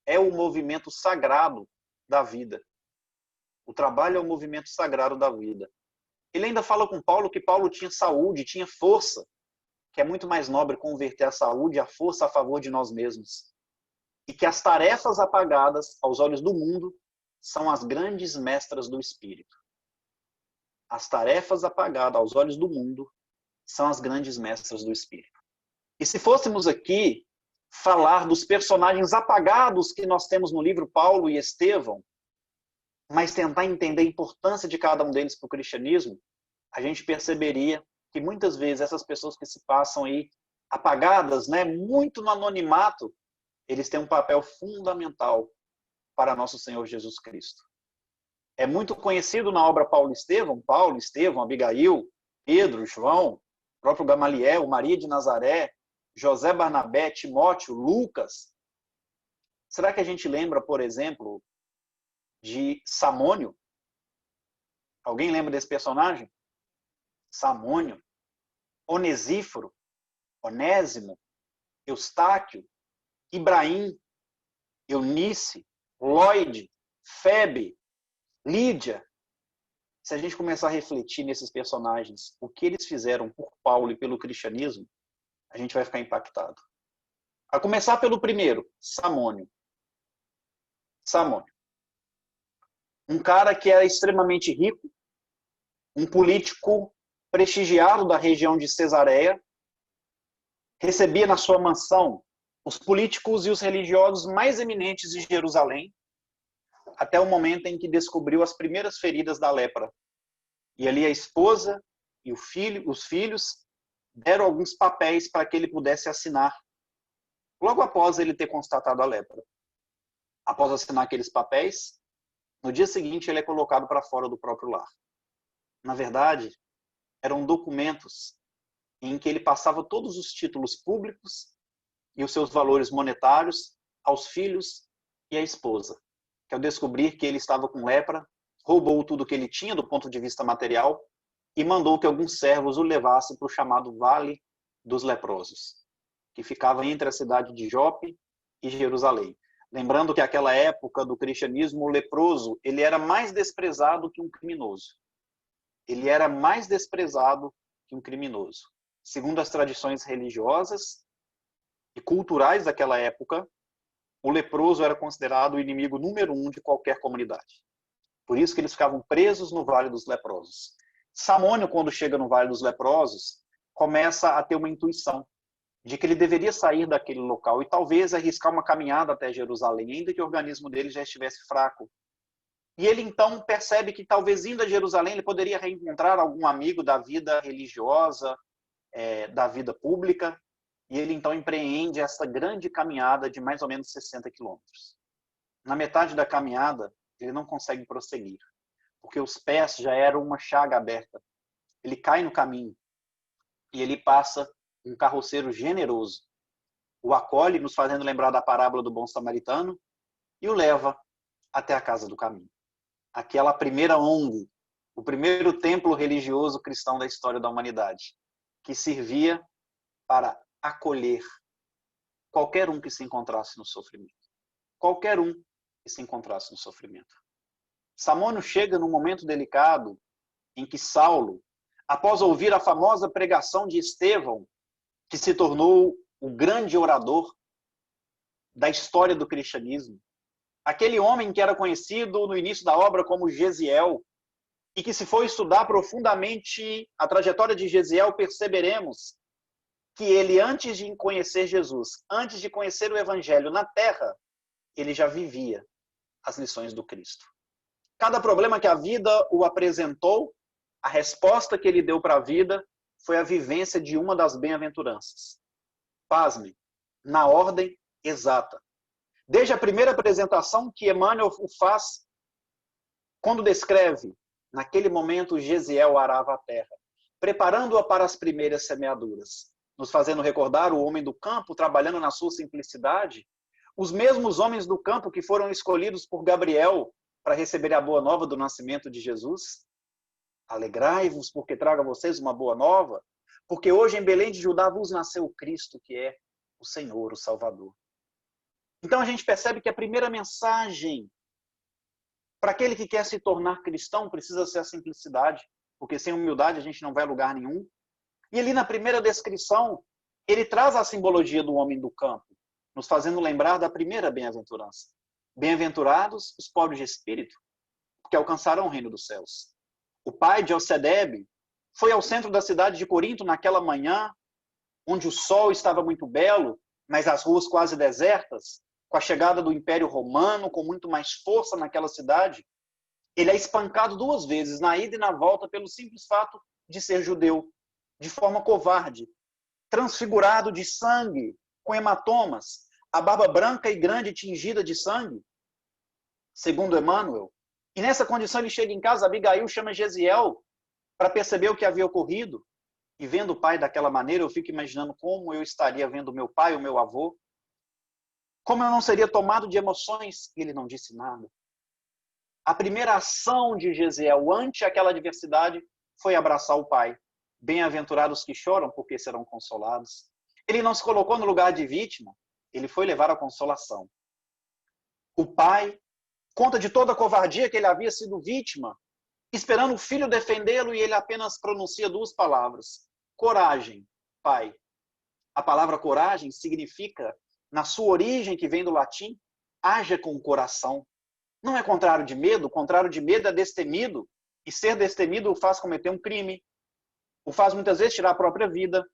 é o movimento sagrado da vida. O trabalho é o movimento sagrado da vida. Ele ainda fala com Paulo que Paulo tinha saúde, tinha força, que é muito mais nobre converter a saúde e a força a favor de nós mesmos. E que as tarefas apagadas aos olhos do mundo são as grandes mestras do espírito. As tarefas apagadas aos olhos do mundo são as grandes mestras do espírito. E se fôssemos aqui falar dos personagens apagados que nós temos no livro Paulo e Estevão, mas tentar entender a importância de cada um deles para o cristianismo, a gente perceberia que muitas vezes essas pessoas que se passam aí apagadas, né, muito no anonimato, eles têm um papel fundamental para nosso Senhor Jesus Cristo. É muito conhecido na obra Paulo, Estevão, Abigail, Pedro, João, próprio Gamaliel, Maria de Nazaré, José Barnabé, Timóteo, Lucas. Será que a gente lembra, por exemplo, de Samônio? Alguém lembra desse personagem? Samônio, Onesíforo, Onésimo, Eustáquio, Ibraim, Eunice, Lloyd, Febe, Lídia. Se a gente começar a refletir nesses personagens, o que eles fizeram por Paulo e pelo cristianismo, a gente vai ficar impactado. A começar pelo primeiro, Samônio. Samônio. Um cara que era extremamente rico, um político prestigiado da região de Cesareia, recebia na sua mansão os políticos e os religiosos mais eminentes de Jerusalém, até o momento em que descobriu as primeiras feridas da lepra. E ali a esposa e os filhos deram alguns papéis para que ele pudesse assinar, logo após ele ter constatado a lepra. Após assinar aqueles papéis, no dia seguinte ele é colocado para fora do próprio lar. Na verdade, eram documentos em que ele passava todos os títulos públicos e os seus valores monetários aos filhos e à esposa, que ao descobrir que ele estava com lepra, roubou tudo que ele tinha do ponto de vista material e mandou que alguns servos o levassem para o chamado Vale dos Leprosos, que ficava entre a cidade de Jope e Jerusalém. Lembrando que naquela época do cristianismo, o leproso ele era mais desprezado que um criminoso. Ele era mais desprezado que um criminoso. Segundo as tradições religiosas e culturais daquela época, o leproso era considerado o inimigo número 1 de qualquer comunidade. Por isso que eles ficavam presos no Vale dos Leprosos. Samônio, quando chega no Vale dos Leprosos, começa a ter uma intuição de que ele deveria sair daquele local e talvez arriscar uma caminhada até Jerusalém, ainda que o organismo dele já estivesse fraco. E ele então percebe que talvez indo a Jerusalém ele poderia reencontrar algum amigo da vida religiosa, da vida pública, e ele então empreende essa grande caminhada de mais ou menos 60 quilômetros. Na metade da caminhada, ele não consegue prosseguir, porque os pés já eram uma chaga aberta. Ele cai no caminho e ele passa um carroceiro generoso. O acolhe, nos fazendo lembrar da parábola do bom samaritano, e o leva até a casa do caminho. Aquela primeira ONG, o primeiro templo religioso cristão da história da humanidade, que servia para acolher qualquer um que se encontrasse no sofrimento. Qualquer um que se encontrasse no sofrimento. Samônio chega num momento delicado em que Saulo, após ouvir a famosa pregação de Estevão, que se tornou o grande orador da história do cristianismo, aquele homem que era conhecido no início da obra como Gesiel, e que se for estudar profundamente a trajetória de Gesiel, perceberemos que ele, antes de conhecer Jesus, antes de conhecer o Evangelho na terra, ele já vivia as lições do Cristo. Cada problema que a vida o apresentou, a resposta que ele deu para a vida foi a vivência de uma das bem-aventuranças. Pasme, na ordem exata. Desde a primeira apresentação que Emmanuel o faz, quando descreve, naquele momento Gesiel arava a terra, preparando-a para as primeiras semeaduras, nos fazendo recordar o homem do campo trabalhando na sua simplicidade, os mesmos homens do campo que foram escolhidos por Gabriel para receber a boa nova do nascimento de Jesus. Alegrai-vos, porque trago a vocês uma boa nova, porque hoje em Belém de Judá vos nasceu o Cristo, que é o Senhor, o Salvador. Então a gente percebe que a primeira mensagem para aquele que quer se tornar cristão precisa ser a simplicidade, porque sem humildade a gente não vai a lugar nenhum. E ali na primeira descrição, ele traz a simbologia do homem do campo, nos fazendo lembrar da primeira bem-aventurança. Bem-aventurados os pobres de espírito, porque alcançarão o reino dos céus. O pai de Alcedebe foi ao centro da cidade de Corinto naquela manhã, onde o sol estava muito belo, mas as ruas quase desertas, com a chegada do Império Romano, com muito mais força naquela cidade. Ele é espancado 2 vezes, na ida e na volta, pelo simples fato de ser judeu, de forma covarde, transfigurado de sangue, com hematomas, a barba branca e grande tingida de sangue, segundo Emmanuel. E nessa condição ele chega em casa, Abigail chama Gesiel para perceber o que havia ocorrido. E vendo o pai daquela maneira, eu fico imaginando como eu estaria vendo meu pai, o meu avô, como eu não seria tomado de emoções. E ele não disse nada. A primeira ação de Gesiel ante aquela adversidade foi abraçar o pai. Bem-aventurados que choram, porque serão consolados. Ele não se colocou no lugar de vítima, ele foi levar a consolação. O pai conta de toda a covardia que ele havia sido vítima, esperando o filho defendê-lo, e ele apenas pronuncia 2 palavras. Coragem, pai. A palavra coragem significa, na sua origem, que vem do latim, haja com o coração. Não é contrário de medo. O contrário de medo é destemido. E ser destemido o faz cometer um crime. O faz muitas vezes tirar a própria vida.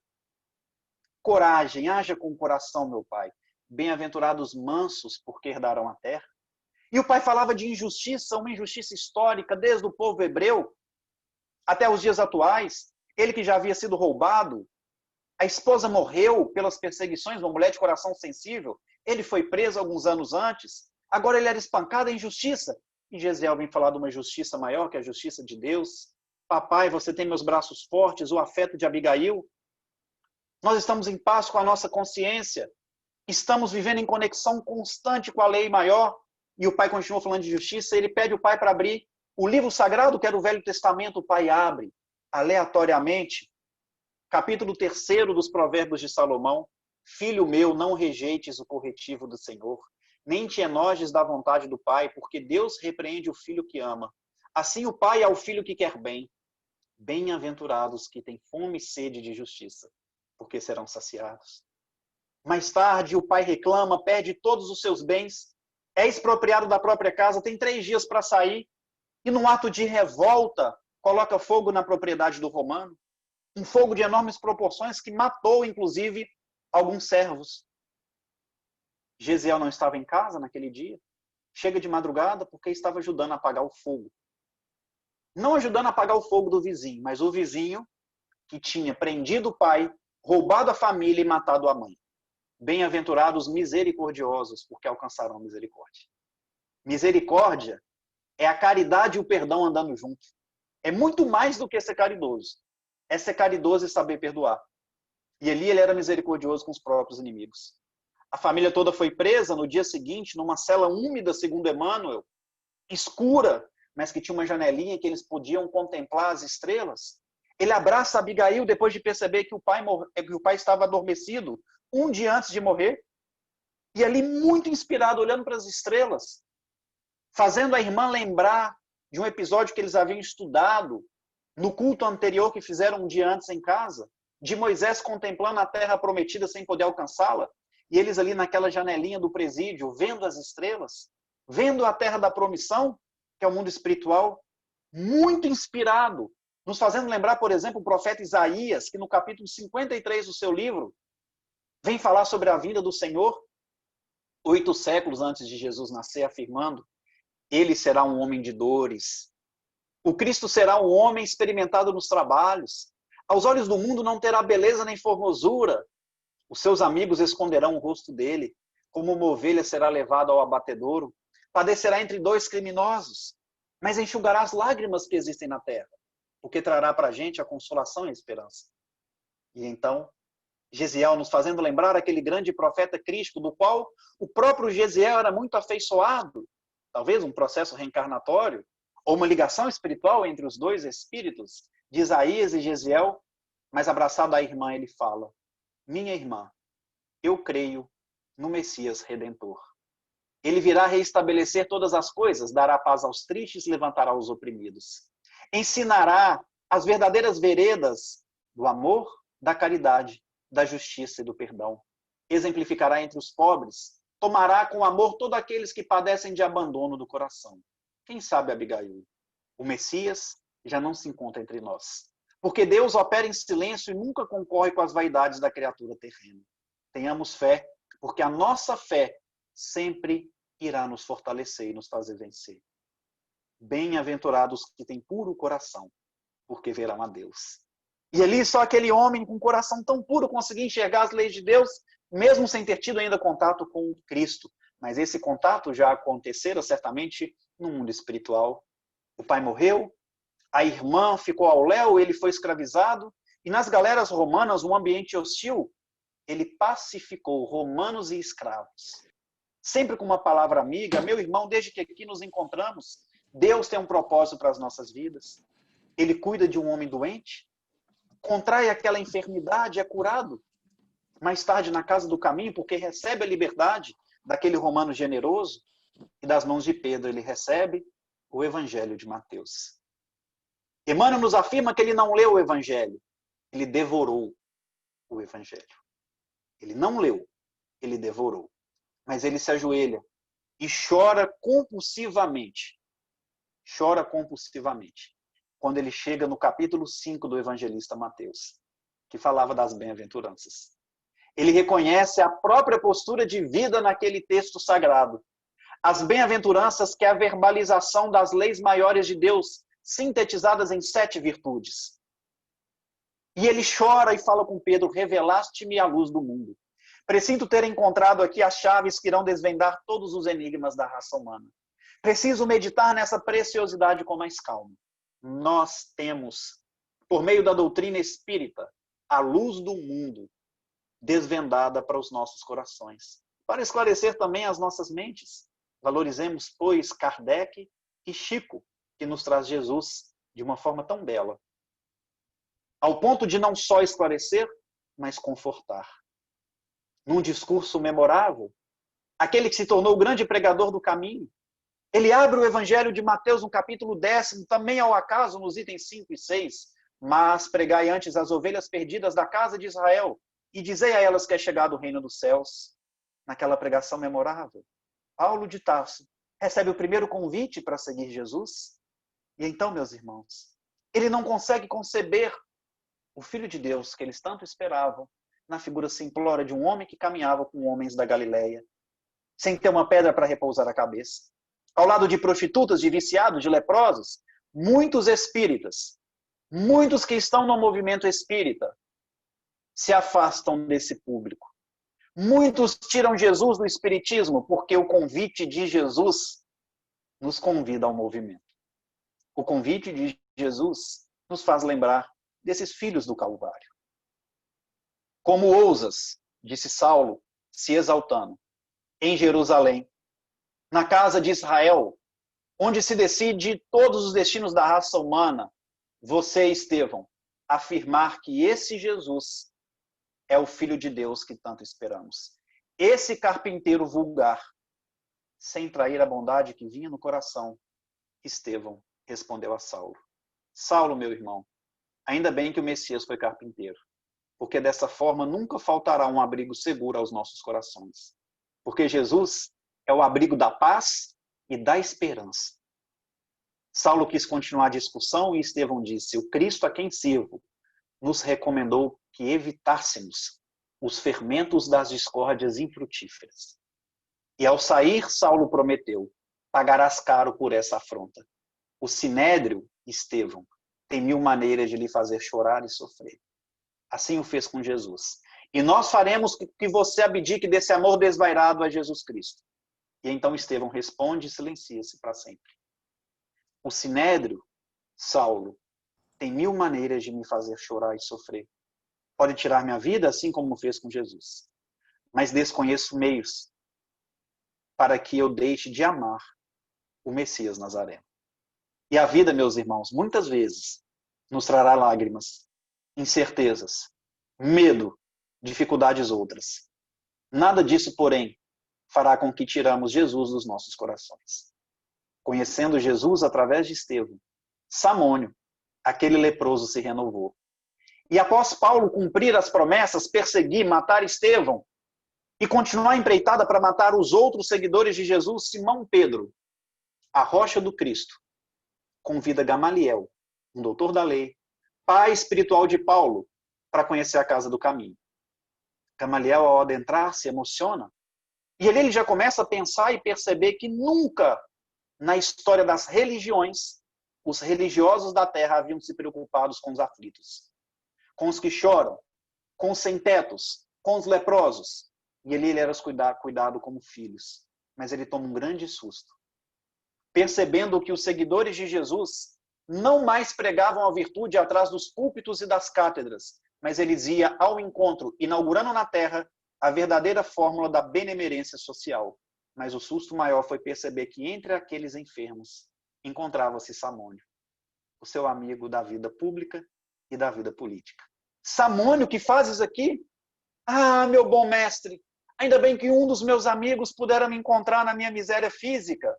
Coragem, haja com o coração, meu pai. Bem-aventurados mansos, porque herdarão a terra. E o pai falava de injustiça, uma injustiça histórica, desde o povo hebreu até os dias atuais. Ele que já havia sido roubado, a esposa morreu pelas perseguições, uma mulher de coração sensível. Ele foi preso alguns anos antes. Agora ele era espancado, é injustiça. E Gesiel vem falar de uma justiça maior, que é a justiça de Deus. Papai, você tem meus braços fortes, o afeto de Abigail. Nós estamos em paz com a nossa consciência? Estamos vivendo em conexão constante com a lei maior? E o pai continua falando de justiça, ele pede o pai para abrir o livro sagrado, que era o Velho Testamento. O pai abre, aleatoriamente, capítulo 3 dos Provérbios de Salomão. Filho meu, não rejeites o corretivo do Senhor, nem te enojes da vontade do pai, porque Deus repreende o filho que ama. Assim o pai ao filho que quer bem. Bem-aventurados que têm fome e sede de justiça, porque serão saciados. Mais tarde, o pai reclama, perde todos os seus bens, é expropriado da própria casa, tem 3 dias para sair, e num ato de revolta, coloca fogo na propriedade do romano, um fogo de enormes proporções que matou, inclusive, alguns servos. Gesiel não estava em casa naquele dia, chega de madrugada porque estava ajudando a apagar o fogo. Não ajudando a apagar o fogo do vizinho, mas o vizinho que tinha prendido o pai, roubado a família e matado a mãe. Bem-aventurados misericordiosos, porque alcançarão misericórdia. Misericórdia é a caridade e o perdão andando junto. É muito mais do que ser caridoso. É ser caridoso e saber perdoar. E ali ele era misericordioso com os próprios inimigos. A família toda foi presa no dia seguinte, numa cela úmida, segundo Emmanuel, escura, mas que tinha uma janelinha que eles podiam contemplar as estrelas. Ele abraça Abigail depois de perceber que o pai estava adormecido um dia antes de morrer. E ali, muito inspirado, olhando para as estrelas, fazendo a irmã lembrar de um episódio que eles haviam estudado no culto anterior que fizeram um dia antes em casa, de Moisés contemplando a terra prometida sem poder alcançá-la, e eles ali naquela janelinha do presídio, vendo as estrelas, vendo a terra da promissão, que é o mundo espiritual, muito inspirado, nos fazendo lembrar, por exemplo, o profeta Isaías, que no capítulo 53 do seu livro, vem falar sobre a vinda do Senhor, 8 séculos antes de Jesus nascer, afirmando: ele será um homem de dores. O Cristo será um homem experimentado nos trabalhos. Aos olhos do mundo não terá beleza nem formosura. Os seus amigos esconderão o rosto dele. Como uma ovelha será levada ao abatedouro. Padecerá entre 2 criminosos. Mas enxugará as lágrimas que existem na terra, porque trará para a gente a consolação e a esperança. E então, Gesiel nos fazendo lembrar aquele grande profeta Cristo, do qual o próprio Gesiel era muito afeiçoado, talvez um processo reencarnatório, ou uma ligação espiritual entre os 2 espíritos, de Isaías e Gesiel, mas abraçado à irmã, ele fala: minha irmã, eu creio no Messias Redentor. Ele virá reestabelecer todas as coisas, dará paz aos tristes, levantará os oprimidos. Ensinará as verdadeiras veredas do amor, da caridade, da justiça e do perdão. Exemplificará entre os pobres, tomará com amor todos aqueles que padecem de abandono do coração. Quem sabe, Abigail, o Messias já não se encontra entre nós. Porque Deus opera em silêncio e nunca concorre com as vaidades da criatura terrena. Tenhamos fé, porque a nossa fé sempre irá nos fortalecer e nos fazer vencer. Bem-aventurados que têm puro coração, porque verão a Deus. E ali só aquele homem com um coração tão puro conseguia enxergar as leis de Deus, mesmo sem ter tido ainda contato com Cristo. Mas esse contato já acontecera certamente no mundo espiritual. O pai morreu, a irmã ficou ao léu, ele foi escravizado, e nas galeras romanas, um ambiente hostil, ele pacificou romanos e escravos. Sempre com uma palavra amiga: meu irmão, desde que aqui nos encontramos, Deus tem um propósito para as nossas vidas. Ele cuida de um homem doente, contrai aquela enfermidade, é curado. Mais tarde, na casa do caminho, porque recebe a liberdade daquele romano generoso, e das mãos de Pedro ele recebe o Evangelho de Mateus. Emmanuel nos afirma que ele não leu o Evangelho, ele devorou o Evangelho. Ele não leu, ele devorou. Mas ele se ajoelha e chora compulsivamente. Chora compulsivamente. Quando ele chega no capítulo 5 do evangelista Mateus, que falava das bem-aventuranças. Ele reconhece a própria postura de vida naquele texto sagrado. As bem-aventuranças, que é a verbalização das leis maiores de Deus, sintetizadas em 7 virtudes. E ele chora e fala com Pedro: revelaste-me a luz do mundo. Presinto ter encontrado aqui as chaves que irão desvendar todos os enigmas da raça humana. Preciso meditar nessa preciosidade com mais calma. Nós temos, por meio da doutrina espírita, a luz do mundo, desvendada para os nossos corações, para esclarecer também as nossas mentes. Valorizemos, pois, Kardec e Chico, que nos traz Jesus de uma forma tão bela, ao ponto de não só esclarecer, mas confortar. Num discurso memorável, aquele que se tornou o grande pregador do caminho, ele abre o Evangelho de Mateus no capítulo 10, também ao acaso, nos itens 5 e 6, mas pregai antes as ovelhas perdidas da casa de Israel, e dizei a elas que é chegado o reino dos céus. Naquela pregação memorável, Paulo de Tarso recebe o primeiro convite para seguir Jesus. E então, meus irmãos, ele não consegue conceber o Filho de Deus que eles tanto esperavam na figura simplória de um homem que caminhava com homens da Galileia, sem ter uma pedra para repousar a cabeça. Ao lado de prostitutas, de viciados, de leprosos, muitos espíritas, muitos que estão no movimento espírita, se afastam desse público. Muitos tiram Jesus do espiritismo porque o convite de Jesus nos convida ao movimento. O convite de Jesus nos faz lembrar desses filhos do Calvário. Como ousas, disse Saulo, se exaltando, em Jerusalém, na casa de Israel, onde se decide todos os destinos da raça humana, você, Estevão, afirmar que esse Jesus é o Filho de Deus que tanto esperamos. Esse carpinteiro vulgar, sem trair a bondade que vinha no coração, Estevão respondeu a Saulo: Saulo, meu irmão, ainda bem que o Messias foi carpinteiro, porque dessa forma nunca faltará um abrigo seguro aos nossos corações. Porque Jesus é o abrigo da paz e da esperança. Saulo quis continuar a discussão e Estevão disse: o Cristo a quem sirvo nos recomendou que evitássemos os fermentos das discórdias infrutíferas. E ao sair, Saulo prometeu: pagarás caro por essa afronta. O sinédrio, Estevão, tem 1000 maneiras de lhe fazer chorar e sofrer. Assim o fez com Jesus. E nós faremos que você abdique desse amor desvairado a Jesus Cristo. E então Estevão responde e silencia-se para sempre. O sinédrio, Saulo, tem 1000 maneiras de me fazer chorar e sofrer. Pode tirar minha vida, assim como fez com Jesus. Mas desconheço meios para que eu deixe de amar o Messias Nazareno. E a vida, meus irmãos, muitas vezes nos trará lágrimas, incertezas, medo, dificuldades outras. Nada disso, porém, fará com que tiramos Jesus dos nossos corações. Conhecendo Jesus através de Estevão, Samônio, aquele leproso, se renovou. E após Paulo cumprir as promessas, perseguir, matar Estevão e continuar empreitada para matar os outros seguidores de Jesus, Simão Pedro, a rocha do Cristo, convida Gamaliel, um doutor da lei, pai espiritual de Paulo, para conhecer a casa do caminho. Gamaliel, ao adentrar, se emociona e ele já começa a pensar e perceber que nunca na história das religiões os religiosos da terra haviam se preocupado com os aflitos, com os que choram, com os sem-tetos, com os leprosos. E ele era cuidado como filhos. Mas ele toma um grande susto, percebendo que os seguidores de Jesus não mais pregavam a virtude atrás dos púlpitos e das cátedras, mas eles iam ao encontro, inaugurando na terra a verdadeira fórmula da benemerência social. Mas o susto maior foi perceber que entre aqueles enfermos encontrava-se Samônio, o seu amigo da vida pública e da vida política. Samônio, que fazes aqui? Ah, meu bom mestre, ainda bem que um dos meus amigos pudera me encontrar na minha miséria física,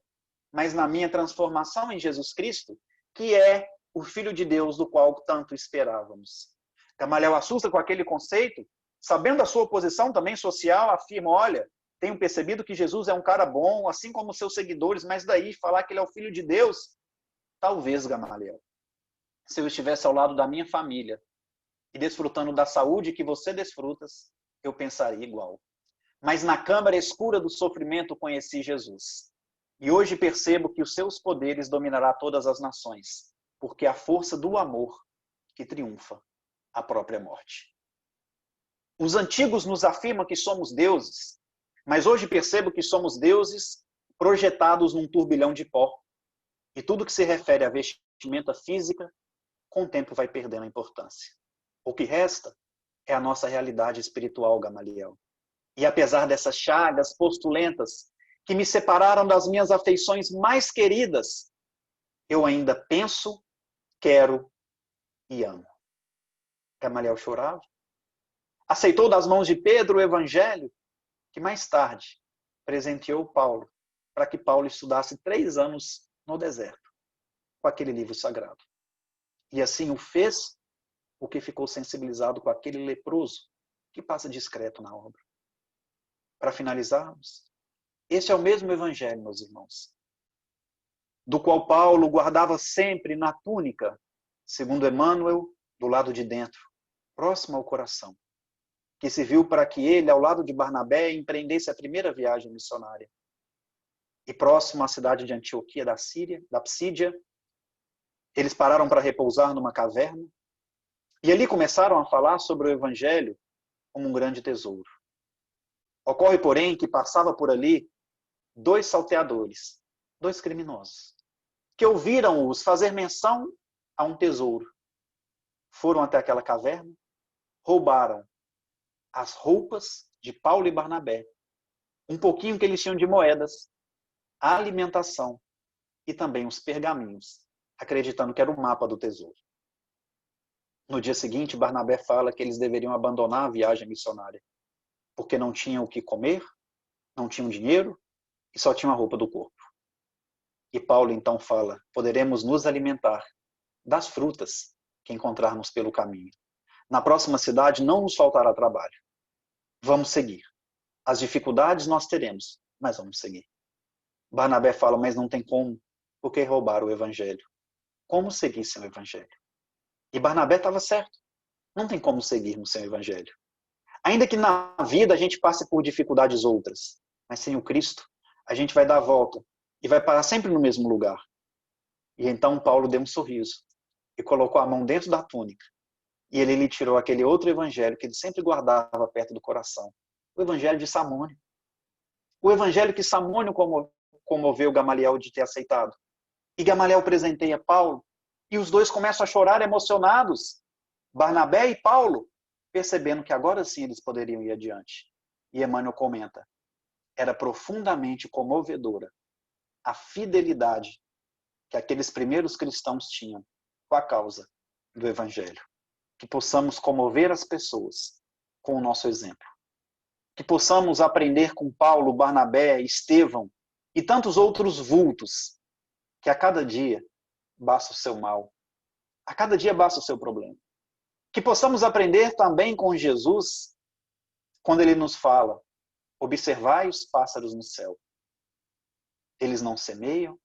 mas na minha transformação em Jesus Cristo, que é o Filho de Deus do qual tanto esperávamos. Gamaliel assusta com aquele conceito, sabendo a sua posição também social, afirma: olha, tenho percebido que Jesus é um cara bom, assim como seus seguidores, mas daí falar que ele é o Filho de Deus? Talvez, Gamaliel, se eu estivesse ao lado da minha família e desfrutando da saúde que você desfrutas, eu pensaria igual. Mas na câmara escura do sofrimento conheci Jesus. E hoje percebo que os seus poderes dominará todas as nações, porque é a força do amor que triunfa a própria morte. Os antigos nos afirmam que somos deuses, mas hoje percebo que somos deuses projetados num turbilhão de pó. E tudo que se refere à vestimenta física, com o tempo vai perdendo a importância. O que resta é a nossa realidade espiritual, Gamaliel. E apesar dessas chagas postulentas que me separaram das minhas afeições mais queridas, eu ainda penso, quero e amo. Gamaliel chorava. Aceitou das mãos de Pedro o evangelho, que mais tarde presenteou Paulo, para que Paulo estudasse 3 anos no deserto, com aquele livro sagrado. E assim o fez, porque ficou sensibilizado com aquele leproso que passa discreto na obra. Para finalizarmos, esse é o mesmo evangelho, meus irmãos, do qual Paulo guardava sempre na túnica, segundo Emmanuel, do lado de dentro, próximo ao coração, que serviu para que ele, ao lado de Barnabé, empreendesse a primeira viagem missionária. E próximo à cidade de Antioquia da Síria, da Psídia, eles pararam para repousar numa caverna e ali começaram a falar sobre o evangelho como um grande tesouro. Ocorre, porém, que passava por ali 2 salteadores, 2 criminosos, que ouviram-os fazer menção a um tesouro. Foram até aquela caverna, roubaram as roupas de Paulo e Barnabé, um pouquinho que eles tinham de moedas, a alimentação e também os pergaminhos, acreditando que era o mapa do tesouro. No dia seguinte, Barnabé fala que eles deveriam abandonar a viagem missionária, porque não tinham o que comer, não tinham dinheiro e só tinham a roupa do corpo. E Paulo então fala, poderemos nos alimentar das frutas que encontrarmos pelo caminho. Na próxima cidade não nos faltará trabalho. Vamos seguir. As dificuldades nós teremos, mas vamos seguir. Barnabé fala, mas não tem como, porque roubaram o evangelho. Como seguir sem o evangelho? E Barnabé estava certo. Não tem como seguirmos sem o evangelho. Ainda que na vida a gente passe por dificuldades outras, mas sem o Cristo, a gente vai dar a volta e vai parar sempre no mesmo lugar. E então Paulo deu um sorriso e colocou a mão dentro da túnica. E ele lhe tirou aquele outro evangelho que ele sempre guardava perto do coração. O evangelho de Samônio. O evangelho que Samônio comoveu Gamaliel de ter aceitado. E Gamaliel presenteia Paulo. E os dois começam a chorar emocionados. Barnabé e Paulo, percebendo que agora sim eles poderiam ir adiante. E Emmanuel comenta, era profundamente comovedora a fidelidade que aqueles primeiros cristãos tinham com a causa do evangelho. Que possamos comover as pessoas com o nosso exemplo. Que possamos aprender com Paulo, Barnabé, Estevão e tantos outros vultos, que a cada dia basta o seu mal, a cada dia basta o seu problema. Que possamos aprender também com Jesus, quando ele nos fala, observai os pássaros no céu. Eles não semeiam,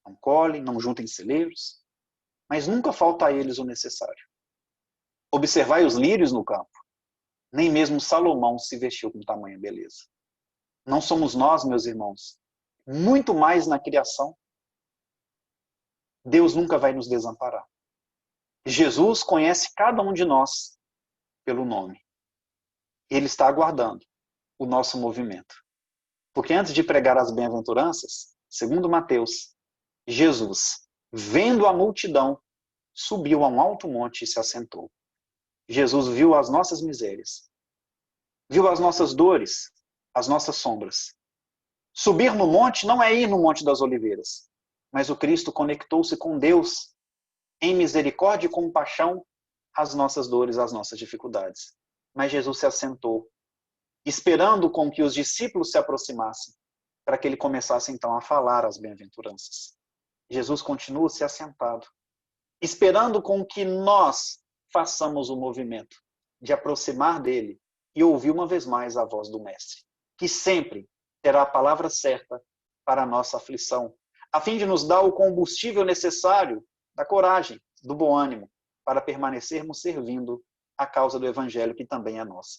não colhem, não juntem celeiros, mas nunca falta a eles o necessário. Observai os lírios no campo. Nem mesmo Salomão se vestiu com tamanha beleza. Não somos nós, meus irmãos, muito mais na criação. Deus nunca vai nos desamparar. Jesus conhece cada um de nós pelo nome. Ele está aguardando o nosso movimento. Porque antes de pregar as bem-aventuranças, segundo Mateus, Jesus, vendo a multidão, subiu a um alto monte e se assentou. Jesus viu as nossas misérias, viu as nossas dores, as nossas sombras. Subir no monte não é ir no Monte das Oliveiras, mas o Cristo conectou-se com Deus em misericórdia e compaixão às nossas dores, às nossas dificuldades. Mas Jesus se assentou, esperando com que os discípulos se aproximassem, para que ele começasse então a falar as bem-aventuranças. Jesus continua se assentado, esperando com que nós façamos o movimento de aproximar dele e ouvir uma vez mais a voz do Mestre, que sempre terá a palavra certa para a nossa aflição, a fim de nos dar o combustível necessário da coragem, do bom ânimo, para permanecermos servindo a causa do Evangelho, que também é nossa.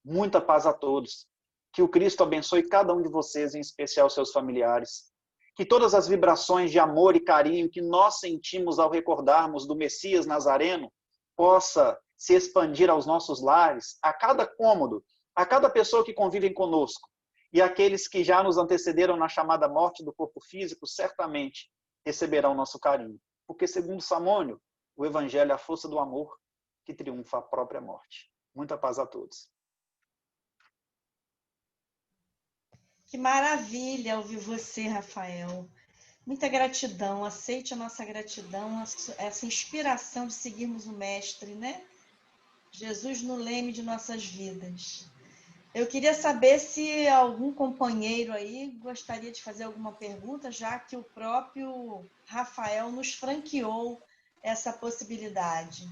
Muita paz a todos. Que o Cristo abençoe cada um de vocês, em especial seus familiares. Que todas as vibrações de amor e carinho que nós sentimos ao recordarmos do Messias Nazareno possa se expandir aos nossos lares, a cada cômodo, a cada pessoa que convive conosco. E aqueles que já nos antecederam na chamada morte do corpo físico, certamente receberão nosso carinho. Porque, segundo Samônio, o Evangelho é a força do amor que triunfa a própria morte. Muita paz a todos. Que maravilha ouvir você, Rafael. Muita gratidão. Aceite a nossa gratidão, essa inspiração de seguirmos o Mestre, né? Jesus no leme de nossas vidas. Eu queria saber se algum companheiro aí gostaria de fazer alguma pergunta, já que o próprio Rafael nos franqueou essa possibilidade.